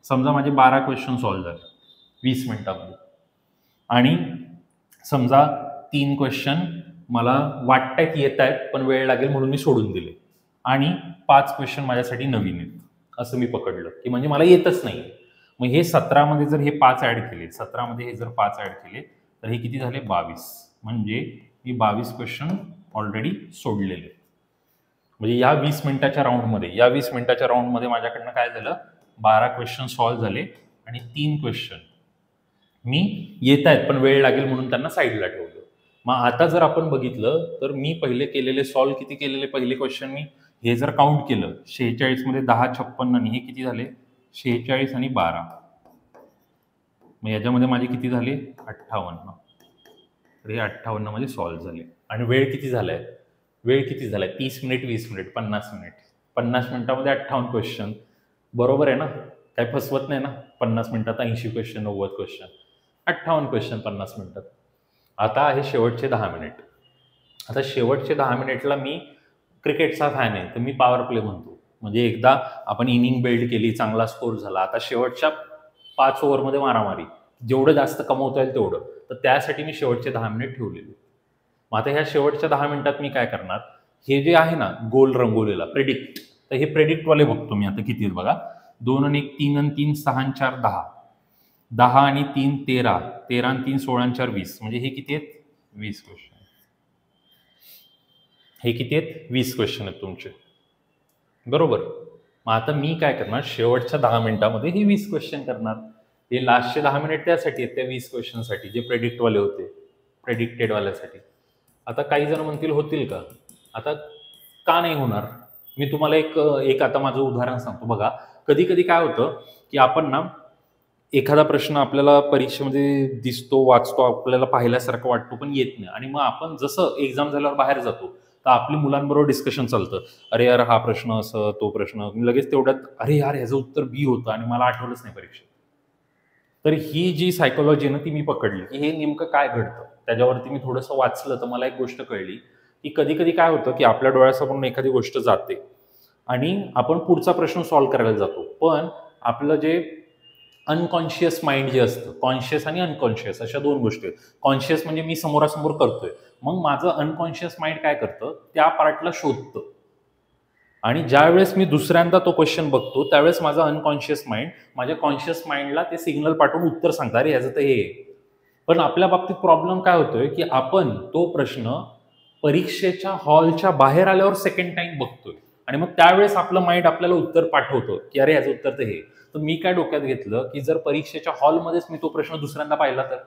समजा माझे 12 क्वेश्चन सॉल्व्ह झाले 20 मिनिटामध्ये, आणि समजा 3 क्वेश्चन मला वाटतंय की येत आहेत पण वेळ लागेल म्हणून मी सोडून दिले, आणि 5 क्वेश्चन माझ्यासाठी नवीन आहेत, असं मी पकडलं की म्हणजे मला येतच नाही. मग हे 17मध्ये जर हे 5 ऍड केले, 17मध्ये हे जर 5 ऍड केले तर हे किती झाले, 22. म्हणजे मी 22 क्वेश्चन ऑलरेडी सोडलेले. म्हणजे या 20 मिनिटाच्या राऊंडमध्ये माझ्याकडनं काय झालं, 12 क्वेश्चन सॉल्व्ह झाले आणि 3 क्वेश्चन मी येत आहेत पण वेळ लागेल म्हणून त्यांना साईडला ठेवलं. मग आता जर आपण बघितलं तर मी पहिले केलेले सॉल्व्ह किती केलेले, पहिले क्वेश्चन मी हे जर काउंट केलं 46 मध्ये 10, 56 आणि हे किती झाले 46 आणि 12, मग याच्यामध्ये माझे किती झाले 58. तर हे 58 मध्ये सॉल्व्ह झाले. आणि वेळ किती झालाय, 30 मिनिट, 20 मिनिट, 50 मिनिट. 50 मिनिटामध्ये 58 क्वेश्चन, बरोबर आहे ना, काही फसवत नाही ना. 50 मिनिटात 80 क्वेश्चन, 90 क्वेश्चन, 58 क्वेश्चन 50 मिनिटात. आता आहे शेवटचे 10 मिनिट. आता शेवटचे 10 मिनिटला मी क्रिकेटचा फॅन आहे तर मी पॉवर प्ले म्हणतो. म्हणजे एकदा आपण इनिंग बिल्ड केली, चांगला स्कोर झाला, आता शेवटच्या 5 ओव्हरमध्ये मारामारी, जेवढं जास्त कमवता येईल तेवढं, तर त्यासाठी मी शेवटचे 10 मिनिट ठेवलेले. मग आता ह्या शेवटच्या 10 मिनिटात मी काय करणार, हे जे आहे ना गोल रंगवलेला प्रेडिक्ट, तर हे प्रेडिक्टवाले बघतो मी आता किती आहेत बघा. 2 आणि 1 3 आणि 3 6 आणि 4 10, 10 आणि 3 13, 13 आणि 3 16 आणि 4 20. म्हणजे हे किती आहेत 20 क्वेश्चन. हे किती आहेत 20 क्वेश्चन आहेत तुमचे, बरोबर. मग आता मी काय करणार, शेवटच्या 10 मिनिटामध्ये हे 20 क्वेश्चन करणार. हे लास्टचे 10 मिनिट त्यासाठी आहेत, त्या 20 क्वेश्चनसाठी जे प्रेडिक्टवाले होते, प्रेडिक्टेडवाल्यासाठी. आता काही जण म्हणतील होतील का, आता का नाही होणार. मी तुम्हाला एक आता माझं उदाहरण सांगतो बघा. कधी कधी काय होतं की आपण ना एखादा प्रश्न आपल्याला परीक्षेमध्ये दिसतो, वाचतो, आपल्याला पाहिल्यासारखं वाटतो पण येत नाही, आणि मग आपण जसं एक्झाम झाल्यावर बाहेर जातो तर आपली मुलांबरोबर डिस्कशन चालतं, अरे यार हा प्रश्न असं, तो प्रश्न, लगेच तेवढ्यात अरे यार ह्याचं उत्तर बी होतं आणि मला आठवलंच नाही परीक्षेत. तर ही जी सायकोलॉजी ना ती मी पकडली की हे नेमकं काय घडतं. त्याच्यावरती मी थोडंसं वाचलं तर मला एक गोष्ट कळली की कधी कधी काय होतं की आपल्या डोळ्यासमोरून एखादी गोष्ट जाते आणि आपण पुढचा प्रश्न सॉल्व्ह करायला जातो, पण आपलं जे अनकॉन्शियस माइंड जे असतं, कॉन्शियस आणि अनकॉन्शियस अशा दोन गोष्टी आहेत. कॉन्शियस म्हणजे मी समोरासमोर करतोय, मग माझं अनकॉन्शियस माइंड काय करतं, त्या पार्टला शोधतं, आणि ज्या वेळेस मी दुसऱ्यांदा तो क्वेश्चन बघतो त्यावेळेस माझं अनकॉन्शियस माइंड माझ्या कॉन्शियस माइंडला ते सिग्नल पाठवून उत्तर सांगतं, अरे ह्याचं तर हे. पण आपल्या बाबतीत प्रॉब्लेम काय होतोय की आपण तो प्रश्न परीक्षेच्या हॉलच्या बाहेर आल्यावर सेकंड टाइम बघतोय, आणि मग त्यावेळेस आपलं माइंड आपल्याला उत्तर पाठवतं की अरे ह्याचं उत्तर तर हे. तर मी काय डोक्यात घेतलं की जर परीक्षेच्या हॉलमध्येच मी तो प्रश्न दुसऱ्यांदा पाहिला तर,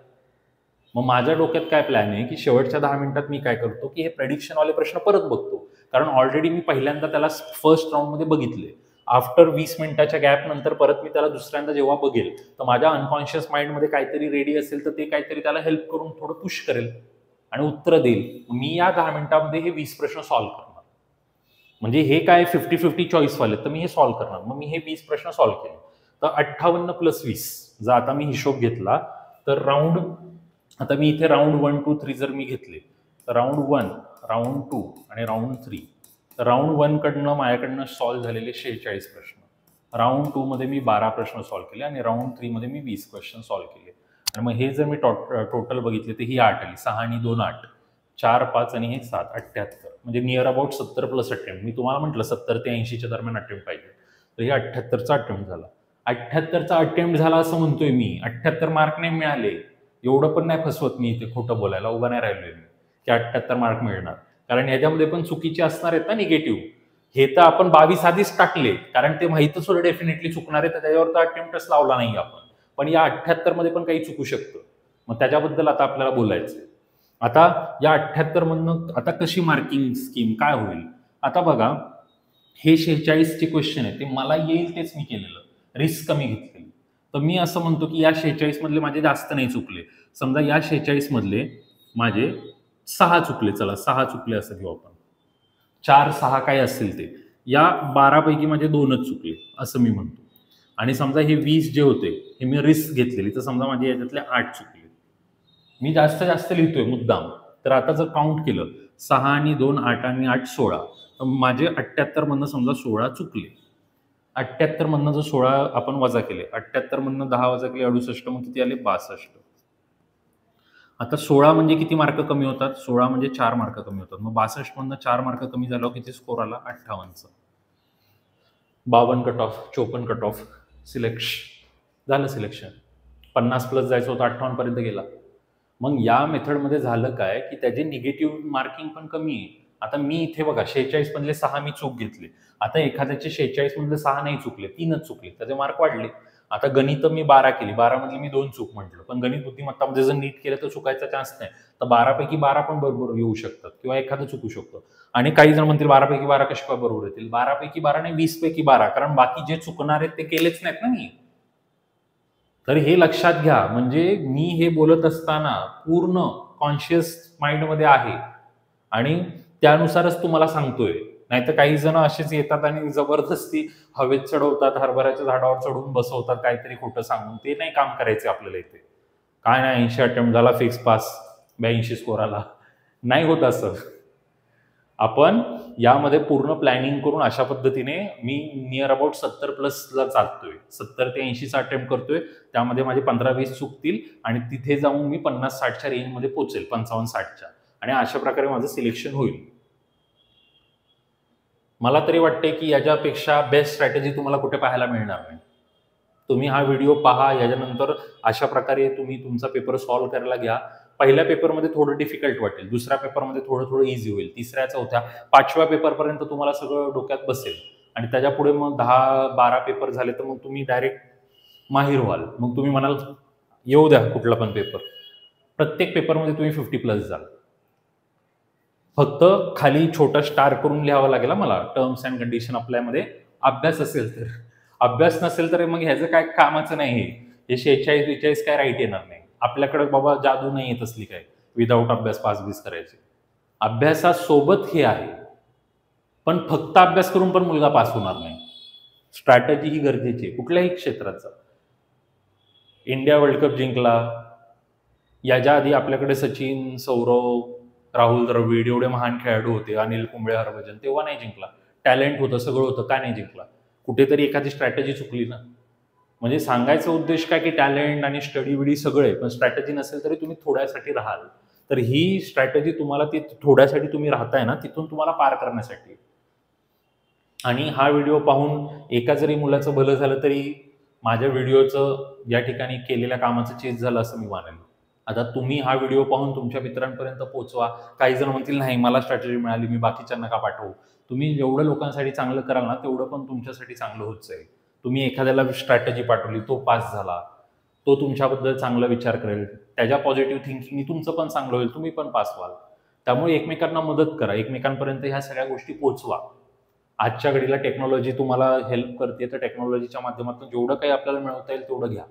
मग माझ्या डोक्यात काय प्लॅन आहे की शेवटच्या 10 मिनिटात मी काय करतो की हे प्रेडिक्शनवाले प्रश्न परत बघतो, कारण ऑलरेडी मी पहिल्यांदा त्याला फर्स्ट राऊंडमध्ये बघितले. आफ्टर 20 मिनिटाच्या गॅप नंतर परत मी त्याला दुसऱ्यांदा जेव्हा बघेल तर माझ्या अनकॉन्शियस माइंडमध्ये काहीतरी रेडी असेल तर ते काहीतरी त्याला हेल्प करून थोडं पुश करेल आणि उत्तर देईल. मी या 10 मिनिटांमध्ये हे 20 प्रश्न सॉल्व्ह करणार. म्हणजे हे काय 50-50 चॉईसवाले, तर मी हे सॉल्व्ह करणार. मग मी हे 20 प्रश्न सॉल्व्ह केले. तर 58 + 20 जर आता मी हिशोब घेतला तर राऊंड, आता मी इथे राऊंड 1, 2, 3 जर मी घेतले तर राऊंड 1, राऊंड 2 आणि राऊंड 3. तर राऊंड 1 कडनं माझ्याकडनं सॉल्व्ह झालेले 46 प्रश्न, राऊंड 2 मध्ये मी 12 प्रश्न सॉल्व्ह केले आणि राऊंड 3 मध्ये मी 20 क्वेश्चन सॉल्व्ह केले. आणि मग हे जर मी टोटल बघितले तर ही 8 आली, 6 आणि 2 8, 4 5 आणि हे 7, 78. म्हणजे नियर अबाउट 70 प्लस अटेम्प्ट. मी तुम्हाला म्हटलं 70 ते 80च्या दरम्यान अटेम्प्ट पाहिजे, तर हे 78चा अटेम्प्ट झाला. 78चा अटेम्प्ट झाला असं म्हणतोय मी, 78 मार्क नाही मिळाले, एवढं पण नाही फसवत मी इथे, खोटं बोलायला उभं नाही राहिलोय मी की 78 मार्क मिळणार, कारण ह्याच्यामध्ये पण चुकीचे असणार आहेत ना निगेटिव्ह. हे तर आपण 22 आधीच टाकले, कारण ते माहीतच होतं डेफिनेटली चुकणार आहे, तर त्याच्यावर तर अटेम्प्टच लावला नाही आपण. पण या 78 मध्ये पण काही चुकू शकतं, मग त्याच्याबद्दल आता आपल्याला बोलायचं. आता या 78 मधनं आता कशी मार्किंग स्कीम काय होईल. आता बघा, हे 46 चे क्वेश्चन आहे ते मला येईल तेच मी केलेलं, रिस्क कमी घेतलेली. तर मी असं म्हणतो की या 46 मधले माझे जास्त नाही चुकले. समजा या 46 मधले माझे 6 चुकले, चला 6 चुकले असं घेऊ आपण, 4 6 काय असेल ते. या 12 पैकी माझे 2च चुकले असं मी म्हणतो. आणि समजा हे 20 जे होते हे मी रिस्क घेतलेली, तर समजा माझे याच्यातले 8 चुकले. मी जास्त जास्त लिहितोय मुद्दाम. तर आता जर काउंट केलं 6 आणि 2 8 आणि 8 16, तर माझे 78 मधनं समजा 16 चुकले. 78 मधनं जर 16 आपण वजा केले, 78 मधनं 10 वजा केले 68, मग किती आले 62. आता 16 म्हणजे किती मार्क कमी होतात? 16 म्हणजे 4 मार्क कमी होतात. मग 62 मधनं 4 मार्क कमी झाल्यावर किती स्कोर आला? 58चा. 52 कट ऑफ, 54 कट ऑफ, झालं सिलेक्शन. 50 प्लस जायचं होतं, 58 पर्यंत गेला. मग या मेथडमध्ये झालं काय की त्याचे निगेटिव्ह मार्किंग पण कमी आहे. आता मी इथे बघा 46 मधले 6 मी चूक घेतली. आता एखाद्याचे 46 मधले 6 नाही चुकले, 3च चुकले, त्याचे मार्क वाढले. आता गणित मी 12 केली, 12 मधले मी 2 चूक म्हटलं, पण गणित बुद्धिमत्तामध्ये जर नीट केलं तर चुकायचा चान्स नाही. तर 12 पैकी 12 पण बरोबर येऊ शकतात किंवा एखादं चुकू शकतं. आणि काही जण म्हणतील 12 पैकी 12 कशी काय बरोबर येतील? 12 पैकी 12 नाही, 20 पैकी 12, कारण बाकी जे चुकणार आहेत ते केलेच नाहीत ना मी. तर हे लक्षात घ्या. म्हणजे मी हे बोलत असताना पूर्ण कॉन्शियस माइंडमध्ये आहे आणि त्यानुसारच तुम्हाला सांगतोय. नाहीतर काही जण असेच येतात आणि जबरदस्ती हवेत चढवतात, हरभऱ्याच्या झाडावर चढवून बसवतात काहीतरी खोटं सांगून. ते नाही काम करायचे आपल्याला इथे. काय नाही 80 अटेम्प्ट झाला फिक्स पास, 82 स्कोर आला, नाही होत असं. आपण यामध्ये पूर्ण प्लॅनिंग करून अशा पद्धतीने मी नियर अबाउट 70 प्लसला चालतोय. 70 ते 80चा अटेम्प्ट करतोय. त्यामध्ये माझे 15-20 चुकतील आणि तिथे जाऊन मी 50-60च्या रेंजमध्ये पोहोचेल, 55-60च्या, आणि अशा प्रकारे माझं सिलेक्शन होईल. मला तरी वाटते की याच्यापेक्षा बेस्ट स्ट्रॅटेजी तुम्हाला कुठे पाहायला मिळणार नाही. तुम्ही हा व्हिडिओ पहा, याच्यानंतर अशा प्रकारे तुम्ही तुमचा पेपर सॉल्व्ह करायला घ्या. पहिल्या पेपरमध्ये थोडं डिफिकल्ट वाटेल, दुसऱ्या पेपरमध्ये थोडं थोडं इझी होईल, तिसऱ्या चौथ्या 5व्या पेपरपर्यंत तुम्हाला सगळं डोक्यात बसेल आणि त्याच्या पुढे मग 10-12 पेपर झाले तर मग तुम्ही डायरेक्ट माहीर व्हाल. मग तुम्ही म्हणाल येऊ द्या कुठला पण पेपर, प्रत्येक पेपरमध्ये तुम्ही 50 प्लस जाल. फक्त खाली छोटा स्टार करून लिहावं लागेल मला टर्म्स अँड कंडिशन अप्लायमध्ये. अभ्यास असेल तर. अभ्यास नसेल तर मग ह्याचं काय कामाचं नाही. हे 46-42 काय राईट येणार नाही आपल्याकडे. बाबा जादू नाही येत असली काय विदाऊट अभ्यास पास करायचे. अभ्यासासोबत हे आहे, पण फक्त अभ्यास करून पण मुलगा पास होणार नाही. स्ट्रॅटेजी ही गरजेची आहे कुठल्याही क्षेत्राचा. इंडिया वर्ल्ड कप जिंकला, याच्या आधी आपल्याकडे सचिन, सौरव, राहुल द्रविड एवढे महान खेळाडू होते, अनिल कुंबळे, हरभजन, तेव्हा नाही जिंकला. टॅलेंट होतं, सगळं होतं, का नाही जिंकला? कुठेतरी एखादी स्ट्रॅटेजी चुकली ना. म्हणजे सांगायचा उद्देश काय की टॅलेंट आणि स्टडी विडी सगळे, पण स्ट्रॅटेजी नसेल तरी तुम्ही थोड्यासाठी राहाल. तर ही स्ट्रॅटेजी तुम्हाला ती थोड्यासाठी तुम्ही राहताय ना, तिथून तुम्हाला पार करण्यासाठी. आणि हा व्हिडिओ पाहून एका जरी मुलाचं भलं झालं तरी माझ्या व्हिडिओचं या ठिकाणी केलेल्या कामाचं चीज झालं असं मी मानेन. आता तुम्ही हा व्हिडिओ पाहून तुमच्या मित्रांपर्यंत पोहोचवा. काही जण म्हणतील नाही मला स्ट्रॅटेजी मिळाली, मी बाकीच्यांना का पाठवू? तुम्ही जेवढं लोकांसाठी चांगलं कराल ना तेवढं पण तुमच्यासाठी चांगलं होत जाईल. तुम्ही एखाद्याला स्ट्रॅटेजी पाठवली, तो पास झाला, तो तुमच्याबद्दल चांगला विचार करेल, त्याच्या पॉझिटिव्ह थिंकिंगनी तुमचं पण चांगलं होईल, तुम्ही पण पास व्हाल. त्यामुळे एकमेकांना मदत करा, एकमेकांपर्यंत ह्या सगळ्या गोष्टी पोहोचवा. आजच्या घडीला टेक्नॉलॉजी तुम्हाला हेल्प करते, तर टेक्नॉलॉजीच्या माध्यमातून जेवढं काही आपल्याला मिळवता येईल तेवढं घ्या.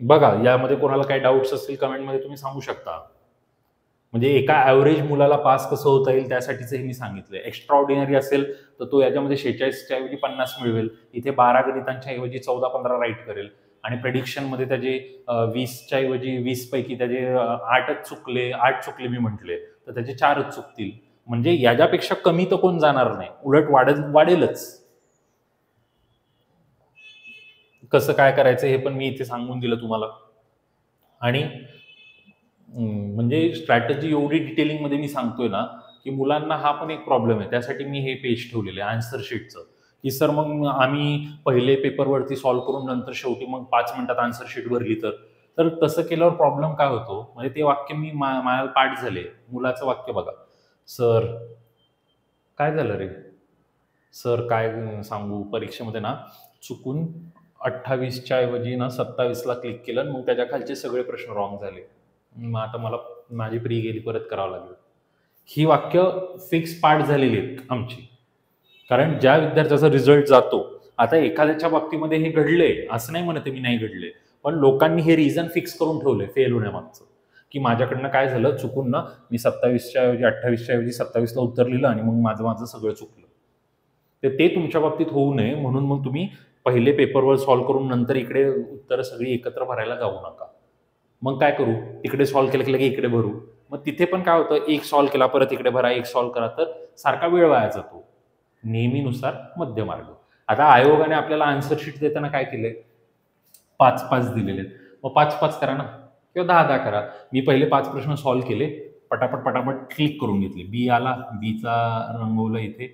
बघा, यामध्ये कोणाला काही डाऊट्स असतील कमेंटमध्ये तुम्ही सांगू शकता. म्हणजे एका ॲव्हरेज मुलाला पास कसं होता येईल त्यासाठीच हे मी सांगितलंय. एक्स्ट्रा ऑर्डिनरी असेल तर तो याच्यामध्ये 46च्या ऐवजी 50 मिळवेल, इथे 12 गणितांच्या ऐवजी 14-15 राईट करेल आणि प्रेडिक्शनमध्ये त्याचे 20च्या ऐवजी 20 पैकी त्याचे 8च चुकले, 8 चुकले मी म्हटले, तर त्याचे 4च चुकतील. म्हणजे याच्यापेक्षा कमी तर कोण जाणार नाही, उलट वाढेलच. कसं काय करायचं हे पण मी इथे सांगून दिलं तुम्हाला. आणि म्हणजे स्ट्रॅटेजी एवढी डिटेलिंगमध्ये मी सांगतोय ना की मुलांना हा पण एक प्रॉब्लेम आहे. त्यासाठी मी हे पेज ठेवलेलं आहे आन्सर शीटचं, की सर मग आम्ही पहिले पेपरवरती सॉल्व्ह करून नंतर शेवटी मग 5 मिनिटात आन्सर शीट भरली तर तसं केल्यावर प्रॉब्लेम काय होतो? म्हणजे ते वाक्य मी मला पाठ झाले. मुलाचं वाक्य बघा, सर काय झालं रे, सर काय सांगू, परीक्षेमध्ये ना चुकून 28च्या ऐवजी ना 27ला क्लिक केलं, मग त्याच्या खालचे सगळे प्रश्न रॉंग झाले, मग आता मला माझी प्री गेली परत करावं लागेल. ही वाक्य फिक्स पाठ झालेली आहेत आमची. कारण ज्या विद्यार्थ्याचा रिझल्ट जातो, आता एखाद्याच्या बाबतीमध्ये हे घडले असं नाही म्हणते मी नाही घडले, पण लोकांनी हे रिझन फिक्स करून ठेवले फेल होण्यामागचं, की माझ्याकडनं काय झालं चुकून ना मी 27च्या ऐवजी 28च्या ऐवजी 27ला उत्तर लिहिलं आणि मग माझं सगळं चुकलं. तर ते तुमच्या बाबतीत होऊ नये म्हणून मग तुम्ही पहिले पेपरवर सॉल्व्ह करून नंतर इकडे उत्तरं सगळी एकत्र भरायला जाऊ नका. मग काय करू, तिकडे सॉल्व्ह केलं की इकडे भरू. मग तिथे पण काय होतं, एक सॉल्व्ह केला परत इकडे भरा, एक सॉल्व्ह करा, तर सारखा वेळ वाया जातो. नेहमीनुसार मध्यमार्ग. आता आयोगाने आपल्याला आन्सर शीट देताना काय केलंय, 5-5 दिलेले आहेत. मग 5-5 करा ना, किंवा 10-10 करा. मी पहिले 5 प्रश्न सॉल्व्ह केले, पटापट क्लिक करून घेतले. बी आला, बीचा रंगवलं इथे,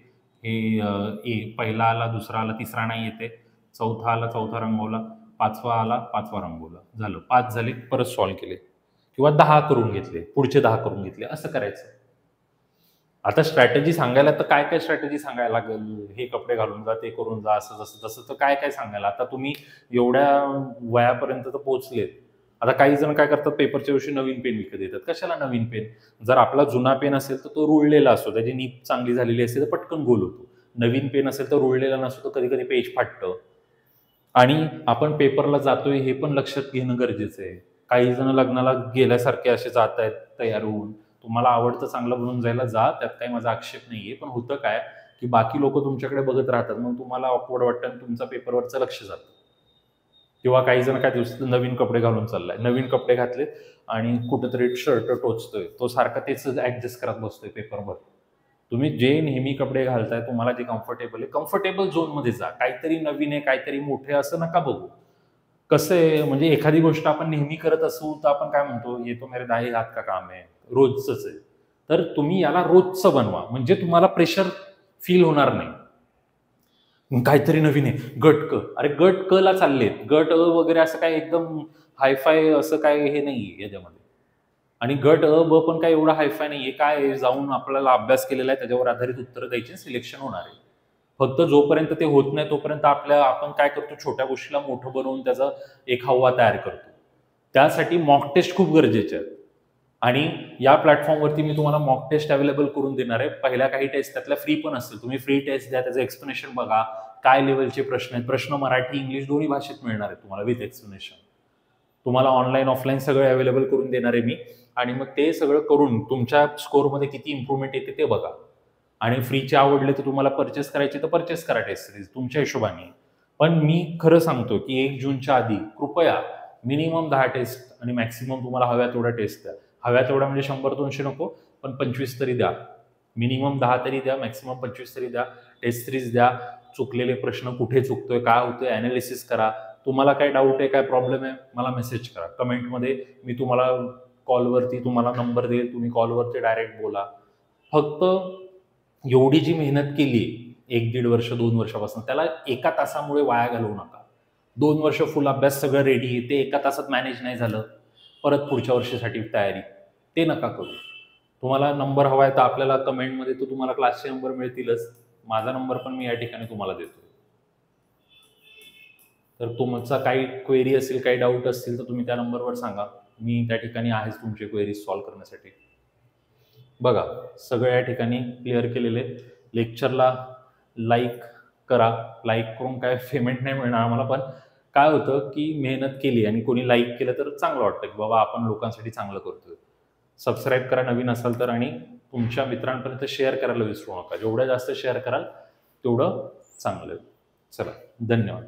हे ए पहिला आला, दुसरा आला, तिसरा नाही येते, चौथा आला, चौथा रंगवला, 5वा आला, 5वा रंगवला, झालं. 5 झाले, परत सॉल्व्ह केले, किंवा 10 करून घेतले, पुढचे 10 करून घेतले, असं करायचं. आता स्ट्रॅटेजी सांगायला तर काय काय स्ट्रॅटेजी सांगायला लागेल, हे कपडे घालून जा, ते करून जा, असं जसं तसं, तर काय काय सांगायला. आता तुम्ही एवढ्या वयापर्यंत तर पोहोचलेत. आता काही जण काय करतात, पेपरच्या दिवशी नवीन पेन विकत येतात. कशाला नवीन पेन? जर आपला जुना पेन असेल तर तो रुळलेला असतो, त्याची नीप चांगली झालेली असते तर पटकन गोल होतो. नवीन पेन असेल तर रुळलेला नसतो, तर कधी कधी पेज फाटतं. आणि आपण पेपरला जातोय हे पण लक्षात घेणं गरजेचं आहे. काही जण लग्नाला गेल्यासारखे असे जात आहेत तयार होऊन. तुम्हाला आवडतं चांगलं बनवून जायला जा, त्यात काही माझा आक्षेप नाहीये. पण होतं काय की बाकी लोक तुमच्याकडे बघत राहतात, मग तुम्हाला ऑकवर्ड वाटतं आणि तुमचा पेपरवरचं लक्ष जातं. किंवा काही जण काय दिवसात नवीन कपडे घालून चाललाय, नवीन कपडे घातले आणि कुठेतरी शर्ट टोचतोय, तो सारखा तेच ऍडजस्ट करत बसतोय पेपरवर. तुम्ही जे नेहमी कपडे घालताय, तुम्हाला जे कम्फर्टेबल आहे, कम्फर्टेबल झोनमध्ये जा. काहीतरी नवीन आहे, काहीतरी मोठे असं नका बघू. कसं आहे, म्हणजे एखादी गोष्ट आपण नेहमी करत असू तर आपण काय म्हणतो, ये तो मेरे दाही हात का काम आहे, रोजच आहे. तर तुम्ही याला रोजचं बनवा, म्हणजे तुम्हाला प्रेशर फील होणार नाही. काहीतरी नवीन आहे, गट क, अरे गट क ला चाललेत, गट अ वगैरे असं काय एकदम हायफाय असं काय हे नाहीये याच्यामध्ये. आणि गट अ ब पण काय एवढा हायफाय नाहीये. काय जाऊन आपल्याला अभ्यास केलेला आहे त्याच्यावर आधारित उत्तरं द्यायची, सिलेक्शन होणार आहे. फक्त जोपर्यंत ते होत नाही तोपर्यंत आपण काय करतो, छोट्या गोष्टीला मोठं बनवून त्याचा एक हवा तयार करतो. त्यासाठी मॉक टेस्ट खूप गरजेचे आहेत. आणि या प्लॅटफॉर्मवरती मी तुम्हाला मॉक टेस्ट अवेलेबल करून देणार आहे. पहिल्या काही टेस्ट त्यातल्या फ्री पण असतील, तुम्ही फ्री टेस्ट द्या, त्याचं एक्सप्लेनेशन बघा, काय लेवलचे प्रश्न आहेत. प्रश्न मराठी इंग्लिश दोन्ही भाषेत मिळणार आहेत तुम्हाला विथ एक्सप्लेनेशन. तुम्हाला ऑनलाईन ऑफलाईन सगळं अवेलेबल करून देणार आहे मी. आणि मग ते सगळं करून तुमच्या स्कोअरमध्ये किती इम्प्रूव्हमेंट येते ते बघा. आणि फ्रीचे आवडले तर तुम्हाला परचेस करायचे तर परचेस करा टेस्ट सिरीज तुमच्या हिशोबाने. पण मी खरं सांगतो की 1 जूनच्या आधी कृपया मिनिमम 10 टेस्ट आणि मॅक्सिमम तुम्हाला हव्या तेवढ्या टेस्ट द्या. हव्या तेवढ्या म्हणजे 100-200 नको, पण 25 तरी द्या. मिनिमम 10 तरी द्या, मॅक्सिमम 25 तरी द्या. टेस्ट सिरीज द्या. चुकलेले प्रश्न, कुठे चुकतोय, काय होतोय, अनालिसिस करा. तुम्हाला काय डाऊट आहे, काय प्रॉब्लेम आहे, मला मेसेज करा कमेंटमध्ये. मी तुम्हाला कॉलवरती तुम्हाला नंबर देईल, तुम्ही कॉलवरती डायरेक्ट बोला. फक्त एवढी जी मेहनत केली 1-1.5 वर्ष 2 वर्षापासून, त्याला एका तासामुळे वाया घालवू नका. 2 वर्ष फुल अभ्यास सगळं रेडी, ते एका तासात मॅनेज नाही झालं, परत पुढच्या वर्षासाठी तयारी, ते नका करू. तुम्हाला नंबर हवा आहे तर आपल्याला कमेंटमध्ये तो तुम्हाला क्लासचे नंबर मिळतीलच. माझा नंबर पण मी या ठिकाणी तुम्हाला देतो. तर तुमचा काही क्वेरी असेल, काही डाऊट असतील तर तुम्ही त्या नंबरवर सांगा. मी त्या ठिकाणी आहेच तुमचे क्वेरीज सॉल्व्ह करण्यासाठी. बघा सगळं या ठिकाणी क्लिअर केलेले. लेक्चरला लाईक करा. लाईक करून काय पेमेंट नाही मिळणार आम्हाला, पण काय होतं की मेहनत केली आणि कोणी लाईक केलं तर चांगलं वाटतं की बाबा आपण लोकांसाठी चांगलं करतोय. सबस्क्राईब करा नवीन असाल तर, आणि तुमच्या मित्रांपर्यंत शेअर करायला विसरू नका. जेवढ्या जास्त शेअर कराल तेवढं चांगलं. चला, धन्यवाद.